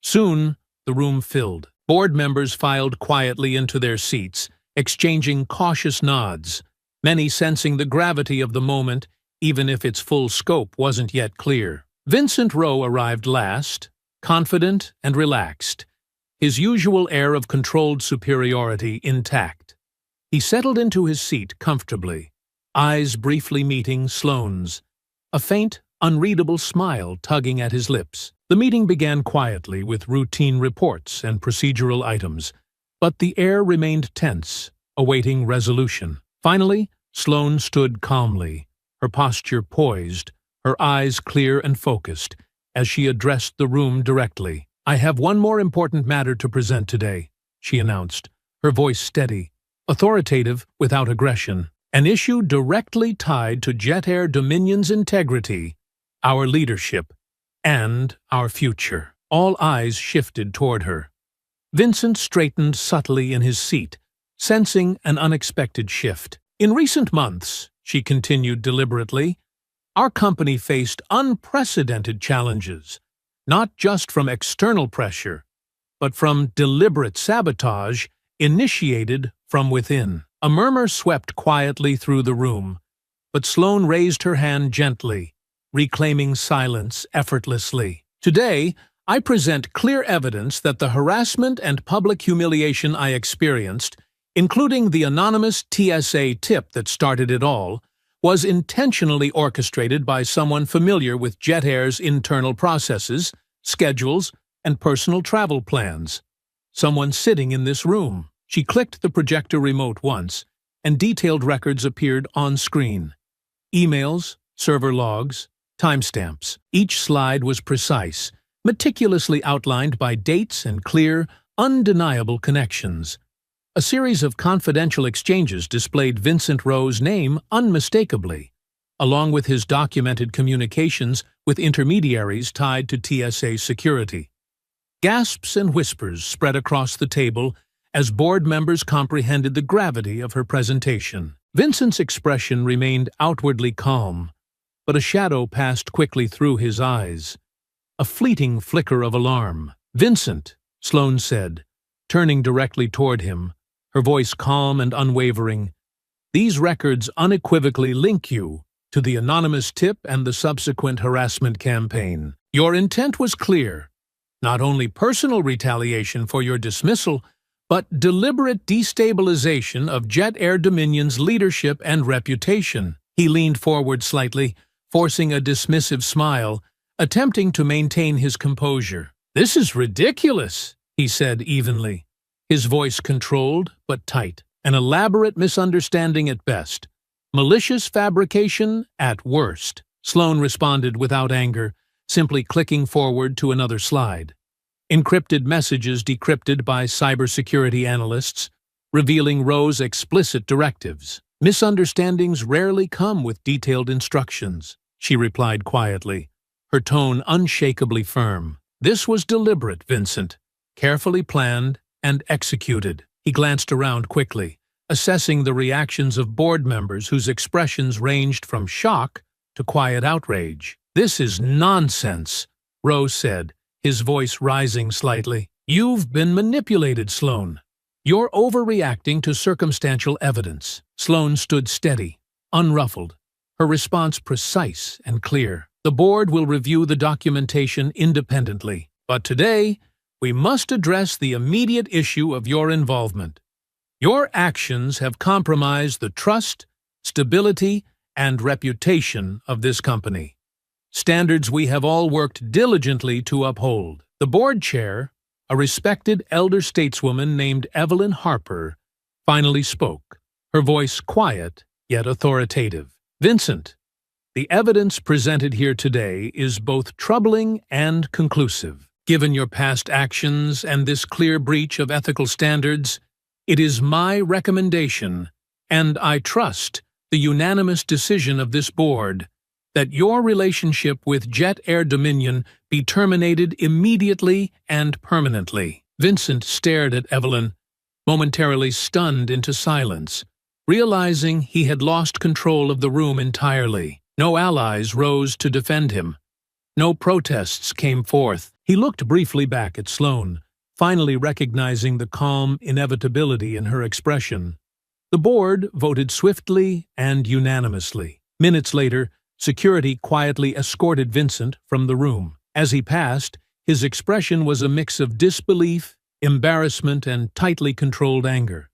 Soon, the room filled. Board members filed quietly into their seats, exchanging cautious nods, many sensing the gravity of the moment, even if its full scope wasn't yet clear. Vincent Roe arrived last, confident and relaxed, his usual air of controlled superiority intact. He settled into his seat comfortably, eyes briefly meeting Sloane's, a faint, unreadable smile tugging at his lips. The meeting began quietly with routine reports and procedural items, but the air remained tense, awaiting resolution. Finally, Sloane stood calmly, her posture poised, her eyes clear and focused, as she addressed the room directly. "I have one more important matter to present today," she announced, her voice steady, authoritative without aggression. "An issue directly tied to Jet Air Dominion's integrity, our leadership, and our future." All eyes shifted toward her. Vincent straightened subtly in his seat, sensing an unexpected shift. "In recent months," she continued deliberately, "our company faced unprecedented challenges, not just from external pressure, but from deliberate sabotage initiated from within." A murmur swept quietly through the room, but Sloane raised her hand gently, reclaiming silence effortlessly. "Today, I present clear evidence that the harassment and public humiliation I experienced, including the anonymous TSA tip that started it all, was intentionally orchestrated by someone familiar with Jet Air's internal processes, schedules, and personal travel plans. Someone sitting in this room." She clicked the projector remote once, and detailed records appeared on screen. Emails, server logs, timestamps. Each slide was precise, meticulously outlined by dates and clear, undeniable connections. A series of confidential exchanges displayed Vincent Rowe's name unmistakably, along with his documented communications with intermediaries tied to TSA security. Gasps and whispers spread across the table as board members comprehended the gravity of her presentation. Vincent's expression remained outwardly calm, but a shadow passed quickly through his eyes. A fleeting flicker of alarm. "Vincent," Sloane said, turning directly toward him, her voice calm and unwavering, "these records unequivocally link you to the anonymous tip and the subsequent harassment campaign. Your intent was clear. Not only personal retaliation for your dismissal, but deliberate destabilization of Jet Air Dominion's leadership and reputation." He leaned forward slightly, forcing a dismissive smile, attempting to maintain his composure. "This is ridiculous," he said evenly, his voice controlled but tight. "An elaborate misunderstanding at best. Malicious fabrication at worst." Sloane responded without anger, simply clicking forward to another slide. Encrypted messages decrypted by cybersecurity analysts, revealing Rowe's explicit directives. "Misunderstandings rarely come with detailed instructions," she replied quietly, her tone unshakably firm. "This was deliberate, Vincent, carefully planned and executed." He glanced around quickly, assessing the reactions of board members whose expressions ranged from shock to quiet outrage. "This is nonsense," Rowe said, his voice rising slightly. "You've been manipulated, Sloane. You're overreacting to circumstantial evidence." Sloane stood steady, unruffled, her response precise and clear. "The board will review the documentation independently, but today we must address the immediate issue of your involvement. Your actions have compromised the trust, stability, and reputation of this company. Standards we have all worked diligently to uphold." The board chair, a respected elder stateswoman named Evelyn Harper, finally spoke, her voice quiet yet authoritative. "Vincent, the evidence presented here today is both troubling and conclusive. Given your past actions and this clear breach of ethical standards, it is my recommendation, and I trust the unanimous decision of this board, that your relationship with Jet Air Dominion be terminated immediately and permanently." Vincent stared at Evelyn, momentarily stunned into silence, realizing he had lost control of the room entirely. No allies rose to defend him. No protests came forth. He looked briefly back at Sloane, finally recognizing the calm inevitability in her expression. The board voted swiftly and unanimously. Minutes later, security quietly escorted Vincent from the room. As he passed, his expression was a mix of disbelief, embarrassment, and tightly controlled anger.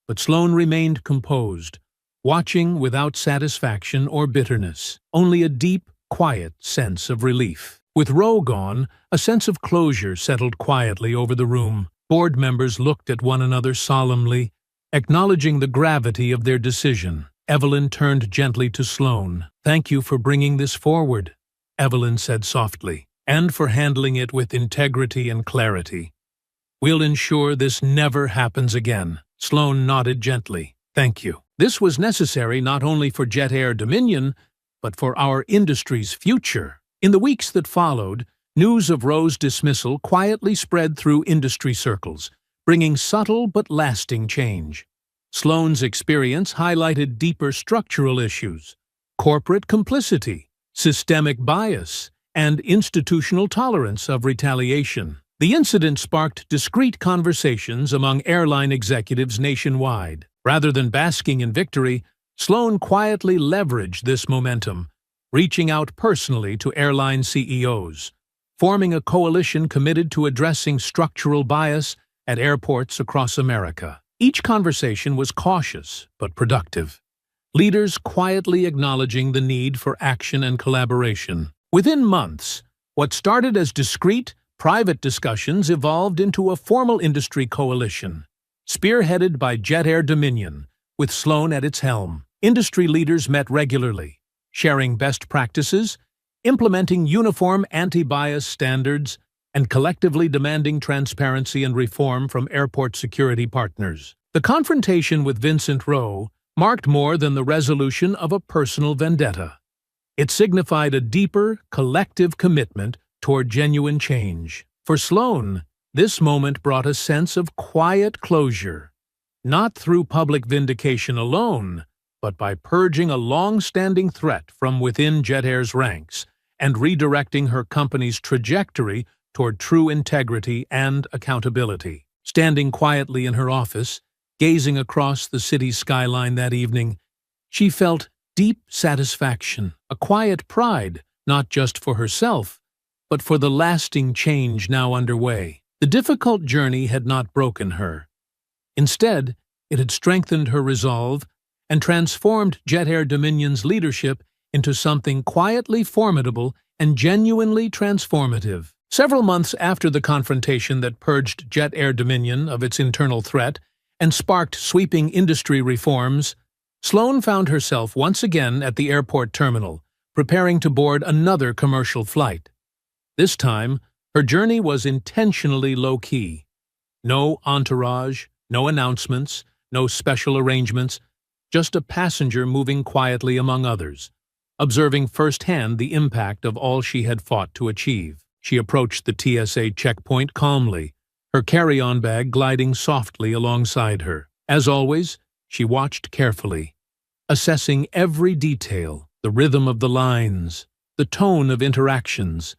But Sloane remained composed, watching without satisfaction or bitterness, only a deep, quiet sense of relief. With Rowe gone, a sense of closure settled quietly over the room. Board members looked at one another solemnly, acknowledging the gravity of their decision. Evelyn turned gently to Sloane. "Thank you for bringing this forward," Evelyn said softly, "and for handling it with integrity and clarity. We'll ensure this never happens again." Sloane nodded gently. "Thank you. This was necessary not only for Jet Air Dominion, but for our industry's future." In the weeks that followed, news of Rowe's dismissal quietly spread through industry circles, bringing subtle but lasting change. Sloane's experience highlighted deeper structural issues: corporate complicity, systemic bias, and institutional tolerance of retaliation. The incident sparked discreet conversations among airline executives nationwide. Rather than basking in victory, Sloane quietly leveraged this momentum, reaching out personally to airline CEOs, forming a coalition committed to addressing structural bias at airports across America. Each conversation was cautious but productive, leaders quietly acknowledging the need for action and collaboration. Within months, what started as discreet, private discussions evolved into a formal industry coalition. Spearheaded by Jet Air Dominion, with Sloan at its helm. Industry leaders met regularly, sharing best practices, implementing uniform anti-bias standards, and collectively demanding transparency and reform from airport security partners. The confrontation with Vincent Rowe marked more than the resolution of a personal vendetta. It signified a deeper, collective commitment toward genuine change. For Sloan, this moment brought a sense of quiet closure, not through public vindication alone, but by purging a long-standing threat from within Jet Air's ranks and redirecting her company's trajectory toward true integrity and accountability. Standing quietly in her office, gazing across the city's skyline that evening, she felt deep satisfaction, a quiet pride, not just for herself, but for the lasting change now underway. The difficult journey had not broken her. Instead, it had strengthened her resolve and transformed Jet Air Dominion's leadership into something quietly formidable and genuinely transformative. Several months after the confrontation that purged Jet Air Dominion of its internal threat and sparked sweeping industry reforms, Sloan found herself once again at the airport terminal, preparing to board another commercial flight. This time, her journey was intentionally low-key. No entourage, no announcements, no special arrangements, just a passenger moving quietly among others, observing firsthand the impact of all she had fought to achieve. She approached the TSA checkpoint calmly, her carry-on bag gliding softly alongside her. As always, she watched carefully, assessing every detail, the rhythm of the lines, the tone of interactions,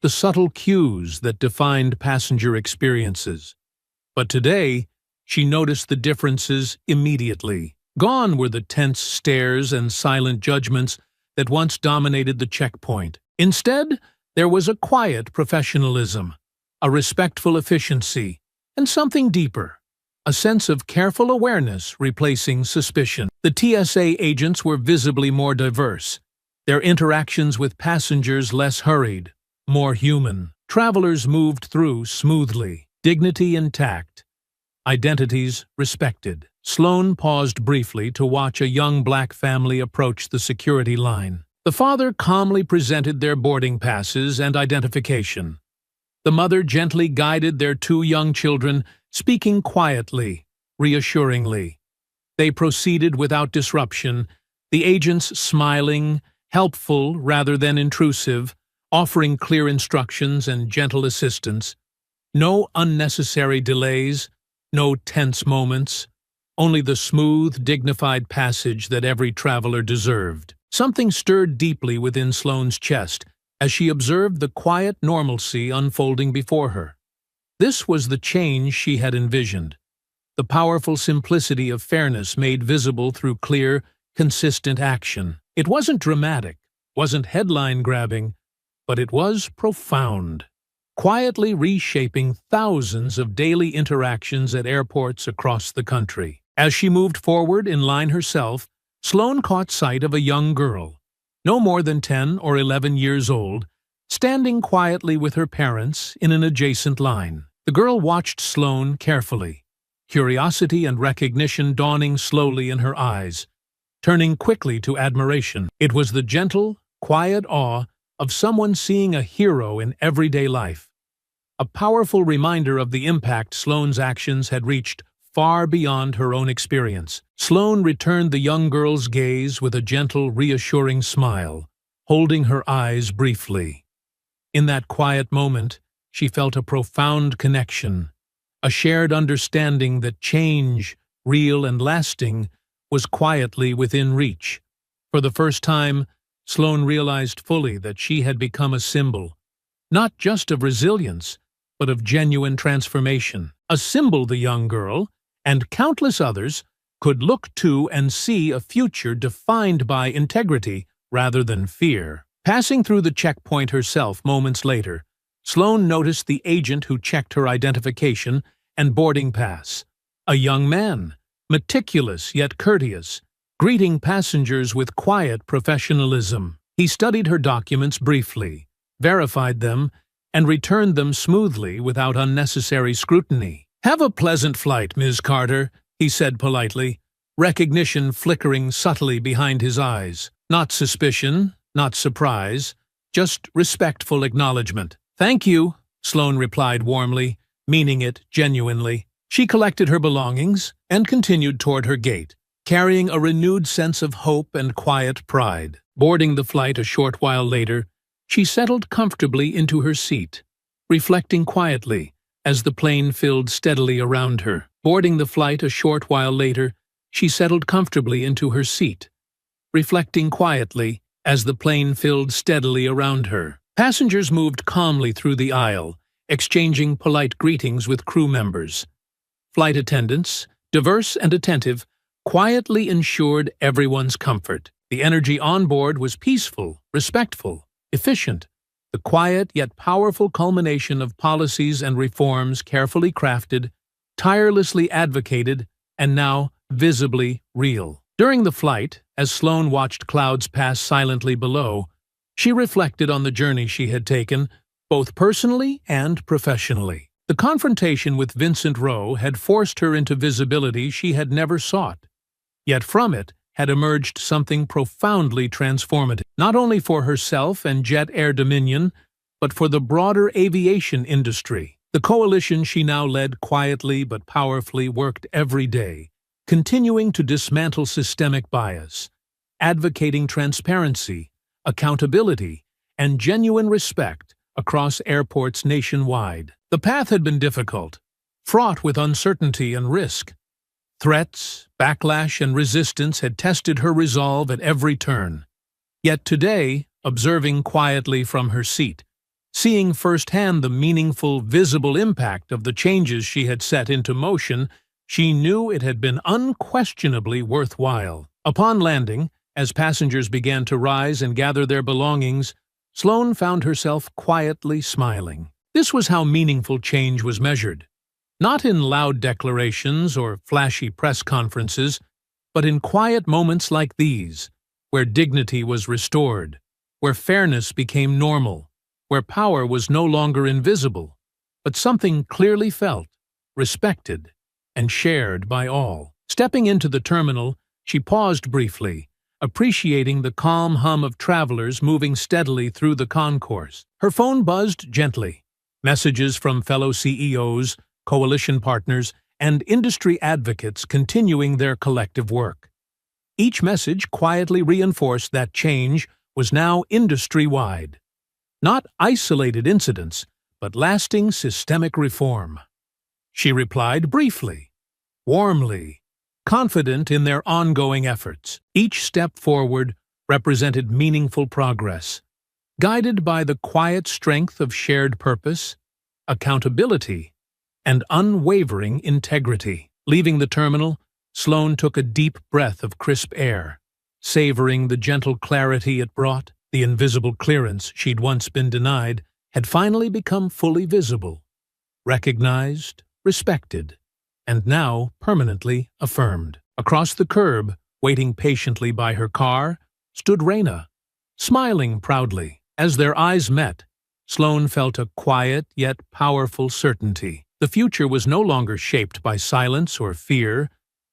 the subtle cues that defined passenger experiences. But today, she noticed the differences immediately. Gone were the tense stares and silent judgments that once dominated the checkpoint. Instead, there was a quiet professionalism, a respectful efficiency, and something deeper, a sense of careful awareness replacing suspicion. The TSA agents were visibly more diverse, their interactions with passengers less hurried, more human. Travelers moved through smoothly, dignity intact, identities respected. Sloan paused briefly to watch a young black family approach the security line. The father calmly presented their boarding passes and identification. The mother gently guided their two young children, speaking quietly, reassuringly. They proceeded without disruption, the agents smiling, helpful rather than intrusive, offering clear instructions and gentle assistance. No unnecessary delays, no tense moments, only the smooth, dignified passage that every traveler deserved. Something stirred deeply within Sloan's chest as she observed the quiet normalcy unfolding before her. This was the change she had envisioned, the powerful simplicity of fairness made visible through clear, consistent action. It wasn't dramatic, wasn't headline-grabbing, but it was profound, quietly reshaping thousands of daily interactions at airports across the country. As she moved forward in line herself, Sloan caught sight of a young girl, no more than 10 or 11 years old, standing quietly with her parents in an adjacent line. The girl watched Sloan carefully, curiosity and recognition dawning slowly in her eyes, turning quickly to admiration. It was the gentle, quiet awe of someone seeing a hero in everyday life, a powerful reminder of the impact Sloan's actions had reached far beyond her own experience. Sloan returned the young girl's gaze with a gentle, reassuring smile, holding her eyes briefly. In that quiet moment, she felt a profound connection, a shared understanding that change, real and lasting, was quietly within reach. For the first time, Sloan realized fully that she had become a symbol, not just of resilience, but of genuine transformation. A symbol the young girl, and countless others, could look to and see a future defined by integrity rather than fear. Passing through the checkpoint herself moments later, Sloan noticed the agent who checked her identification and boarding pass. A young man, meticulous yet courteous, greeting passengers with quiet professionalism. He studied her documents briefly, verified them, and returned them smoothly without unnecessary scrutiny. "Have a pleasant flight, Ms. Carter," he said politely. recognition flickering subtly behind his eyes. Not suspicion, not surprise, just respectful acknowledgement. "Thank you," Sloane replied warmly, meaning it genuinely. She collected her belongings and continued toward her gate, carrying a renewed sense of hope and quiet pride. Boarding the flight a short while later, she settled comfortably into her seat, reflecting quietly as the plane filled steadily around her. Boarding the flight a short while later, she settled comfortably into her seat, reflecting quietly as the plane filled steadily around her. Passengers moved calmly through the aisle, exchanging polite greetings with crew members. Flight attendants, diverse and attentive, quietly ensured everyone's comfort. The energy on board was peaceful, respectful, efficient, the quiet yet powerful culmination of policies and reforms carefully crafted, tirelessly advocated, and now visibly real. During the flight, as Sloane watched clouds pass silently below, she reflected on the journey she had taken, both personally and professionally. The confrontation with Vincent Rowe had forced her into visibility she had never sought. Yet from it had emerged something profoundly transformative, not only for herself and Jet Air Dominion, but for the broader aviation industry. The coalition she now led quietly but powerfully worked every day, continuing to dismantle systemic bias, advocating transparency, accountability, and genuine respect across airports nationwide. The path had been difficult, fraught with uncertainty and risk. Threats, backlash, and resistance had tested her resolve at every turn. Yet today, observing quietly from her seat, seeing firsthand the meaningful, visible impact of the changes she had set into motion, she knew it had been unquestionably worthwhile. Upon landing, as passengers began to rise and gather their belongings, Sloane found herself quietly smiling. This was how meaningful change was measured. Not in loud declarations or flashy press conferences, but in quiet moments like these, where dignity was restored, where fairness became normal, where power was no longer invisible, but something clearly felt, respected, and shared by all. Stepping into the terminal, she paused briefly, appreciating the calm hum of travelers moving steadily through the concourse. Her phone buzzed gently, messages from fellow CEOs, coalition partners, and industry advocates continuing their collective work. Each message quietly reinforced that change was now industry-wide. Not isolated incidents, but lasting systemic reform. She replied briefly, warmly, confident in their ongoing efforts. Each step forward represented meaningful progress, guided by the quiet strength of shared purpose, accountability, and unwavering integrity. Leaving the terminal, Sloane took a deep breath of crisp air, savoring the gentle clarity it brought. The invisible clearance she'd once been denied had finally become fully visible, recognized, respected, and now permanently affirmed. Across the curb, waiting patiently by her car, stood Raina, smiling proudly. As their eyes met, Sloane felt a quiet yet powerful certainty. The future was no longer shaped by silence or fear,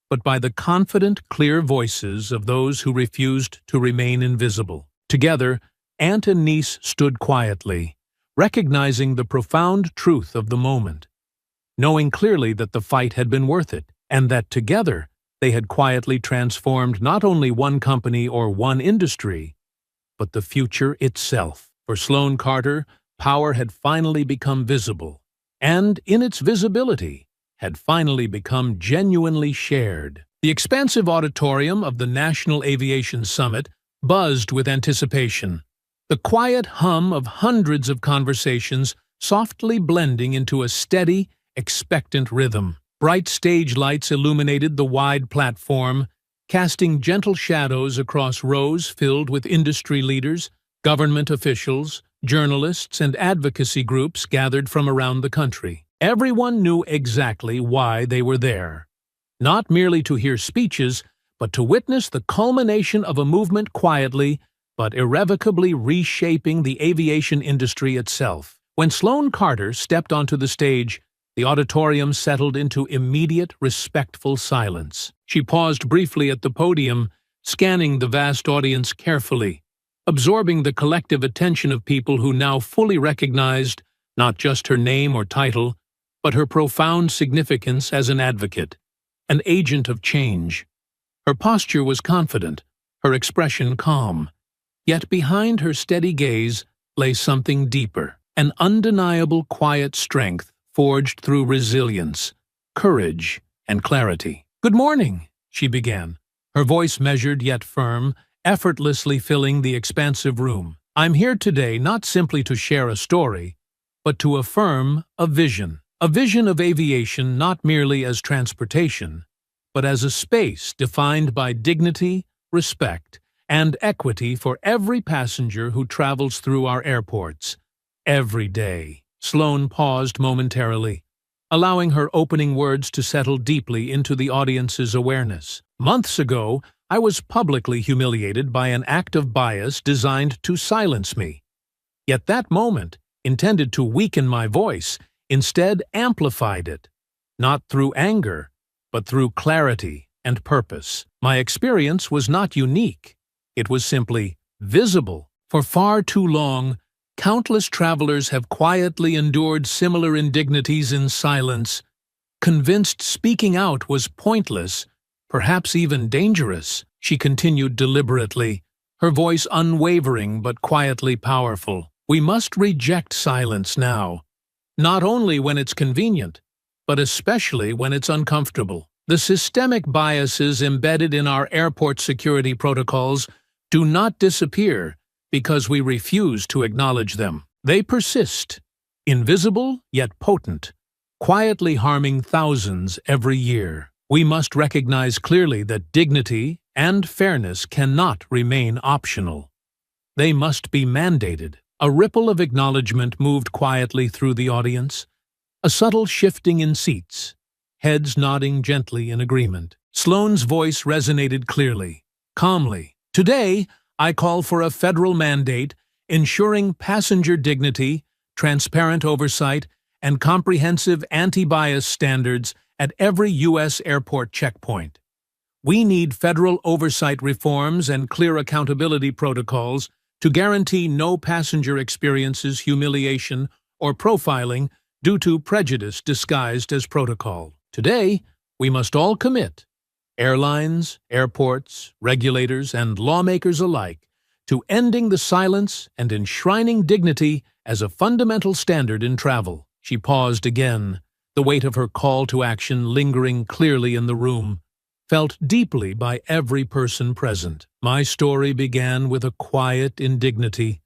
but by the confident, clear voices of those who refused to remain invisible. Together, aunt and niece stood quietly, recognizing the profound truth of the moment, knowing clearly that the fight had been worth it, and that together they had quietly transformed not only one company or one industry, but the future itself. For Sloane Carter, power had finally become visible, and in its visibility, had finally become genuinely shared. The expansive auditorium of the National Aviation Summit buzzed with anticipation, the quiet hum of hundreds of conversations softly blending into a steady, expectant rhythm. Bright stage lights illuminated the wide platform, casting gentle shadows across rows filled with industry leaders, government officials, journalists, and advocacy groups gathered from around the country. Everyone knew exactly why they were there. Not merely to hear speeches, but to witness the culmination of a movement quietly, but irrevocably reshaping the aviation industry itself. When Sloane Carter stepped onto the stage, The auditorium settled into immediate, respectful silence. She paused briefly at the podium, scanning the vast audience carefully, absorbing the collective attention of people who now fully recognized not just her name or title, but her profound significance as an advocate, an agent of change. Her posture was confident, her expression calm. Yet behind her steady gaze lay something deeper, an undeniable quiet strength forged through resilience, courage, and clarity. "Good morning," she began, her voice measured yet firm, effortlessly filling the expansive room. "I'm here today not simply to share a story, but to affirm a vision of aviation not merely as transportation, but as a space defined by dignity, respect, and equity for every passenger who travels through our airports. Every day." Sloane paused momentarily, allowing her opening words to settle deeply into the audience's awareness. "Months ago, I was publicly humiliated by an act of bias designed to silence me. Yet that moment, intended to weaken my voice, instead amplified it, not through anger, but through clarity and purpose. My experience was not unique. It was simply visible. For far too long, countless travelers have quietly endured similar indignities in silence, convinced speaking out was pointless, perhaps even dangerous. She continued deliberately, her voice unwavering but quietly powerful. "We must reject silence now, not only when it's convenient, but especially when it's uncomfortable. The systemic biases embedded in our airport security protocols do not disappear because we refuse to acknowledge them. They persist, invisible yet potent, quietly harming thousands every year. We must recognize clearly that dignity and fairness cannot remain optional. They must be mandated." A ripple of acknowledgement moved quietly through the audience, a subtle shifting in seats, heads nodding gently in agreement. Sloane's voice resonated clearly, calmly. "Today, I call for a federal mandate ensuring passenger dignity, transparent oversight, and comprehensive anti-bias standards at every U.S. airport checkpoint. We need federal oversight reforms and clear accountability protocols to guarantee no passenger experiences humiliation or profiling due to prejudice disguised as protocol. Today, we must all commit, airlines, airports, regulators, and lawmakers alike, to ending the silence and enshrining dignity as a fundamental standard in travel." She paused again, the weight of her call to action lingering clearly in the room, felt deeply by every person present. "My story began with a quiet indignity,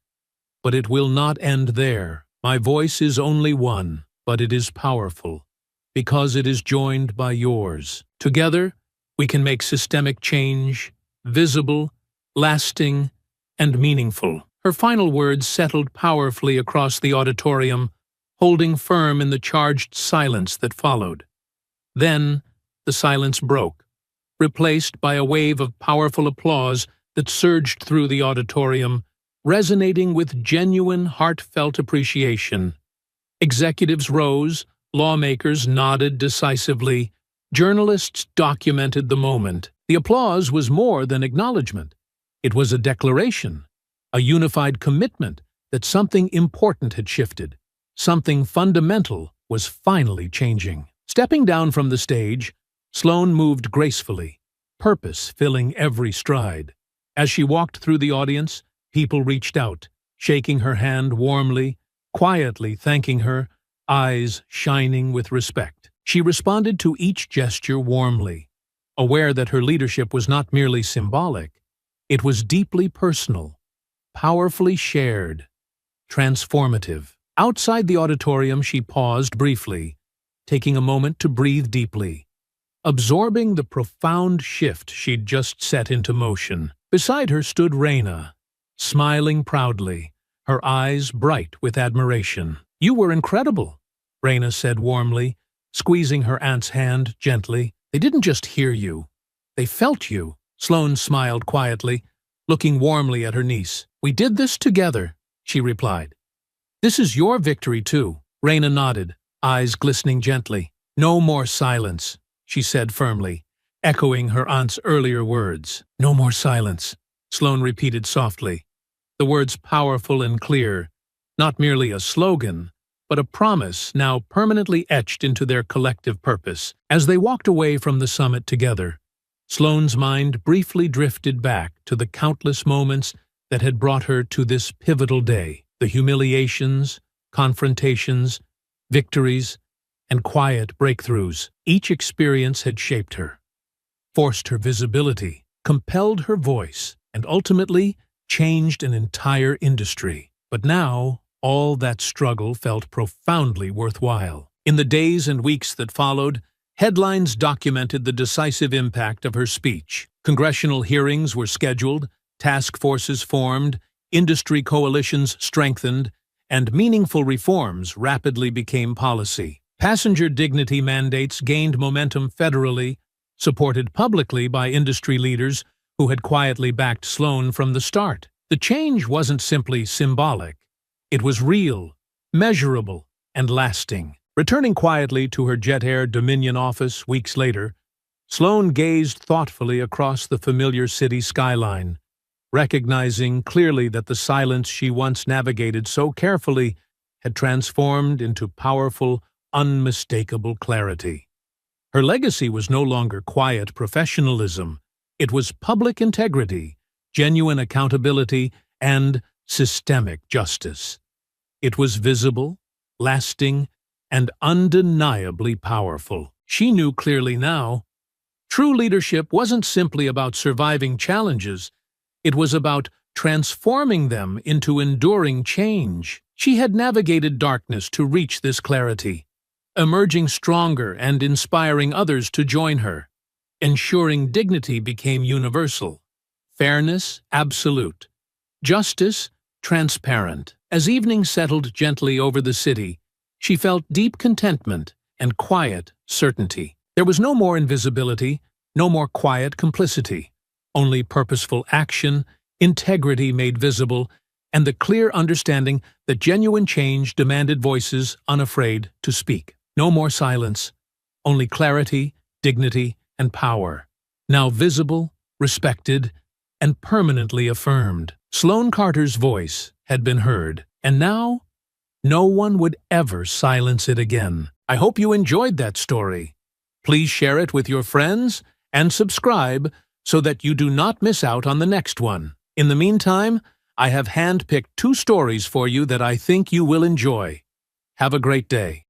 but it will not end there. My voice is only one, but it is powerful, because it is joined by yours. Together, we can make systemic change visible, lasting, and meaningful." Her final words settled powerfully across the auditorium, holding firm in the charged silence that followed. Then, the silence broke, replaced by a wave of powerful applause that surged through the auditorium, resonating with genuine, heartfelt appreciation. Executives rose, lawmakers nodded decisively, journalists documented the moment. The applause was more than acknowledgement. It was a declaration, a unified commitment that something important had shifted, something fundamental was finally changing. Stepping down from the stage, Sloane moved gracefully, purpose filling every stride. As she walked through the audience, people reached out, shaking her hand warmly, quietly thanking her, eyes shining with respect. She responded to each gesture warmly, aware that her leadership was not merely symbolic, it was deeply personal, powerfully shared, transformative. Outside the auditorium, she paused briefly, taking a moment to breathe deeply, absorbing the profound shift she'd just set into motion. Beside her stood Raina, smiling proudly, her eyes bright with admiration. "You were incredible," Raina said warmly, squeezing her aunt's hand gently. "They didn't just hear you, they felt you." Sloane smiled quietly, looking warmly at her niece. "We did this together," she replied. "This is your victory too." Raina nodded, eyes glistening gently. "No more silence," she said firmly, echoing her aunt's earlier words. "No more silence," Sloane repeated softly, the words powerful and clear, not merely a slogan, but a promise now permanently etched into their collective purpose. As they walked away from the summit together, Sloane's mind briefly drifted back to the countless moments that had brought her to this pivotal day. The humiliations, confrontations, victories, and quiet breakthroughs. Each experience had shaped her, forced her visibility, compelled her voice, and ultimately changed an entire industry. But now, all that struggle felt profoundly worthwhile. In the days and weeks that followed, headlines documented the decisive impact of her speech. Congressional hearings were scheduled, task forces formed, industry coalitions strengthened, and meaningful reforms rapidly became policy. Passenger dignity mandates gained momentum federally, supported publicly by industry leaders who had quietly backed Sloane from the start. The change wasn't simply symbolic. It was real, measurable, and lasting. Returning quietly to her Jet Air Dominion office weeks later, Sloane gazed thoughtfully across the familiar city skyline, recognizing clearly that the silence she once navigated so carefully had transformed into powerful, unmistakable clarity. Her legacy was no longer quiet professionalism. It was public integrity, genuine accountability, and systemic justice. It was visible, lasting, and undeniably powerful. She knew clearly now, true leadership wasn't simply about surviving challenges. It was about transforming them into enduring change. She had navigated darkness to reach this clarity, emerging stronger and inspiring others to join her, ensuring dignity became universal, fairness absolute, justice transparent. As evening settled gently over the city, she felt deep contentment and quiet certainty. There was no more invisibility, no more quiet complicity, only purposeful action, integrity made visible, and the clear understanding that genuine change demanded voices unafraid to speak. No more silence, only clarity, dignity, and power, now visible, respected, and permanently affirmed. Sloane Carter's voice had been heard, and now no one would ever silence it again. I hope you enjoyed that story. Please share it with your friends and subscribe so that you do not miss out on the next one. In the meantime, I have handpicked 2 stories for you that I think you will enjoy. Have a great day.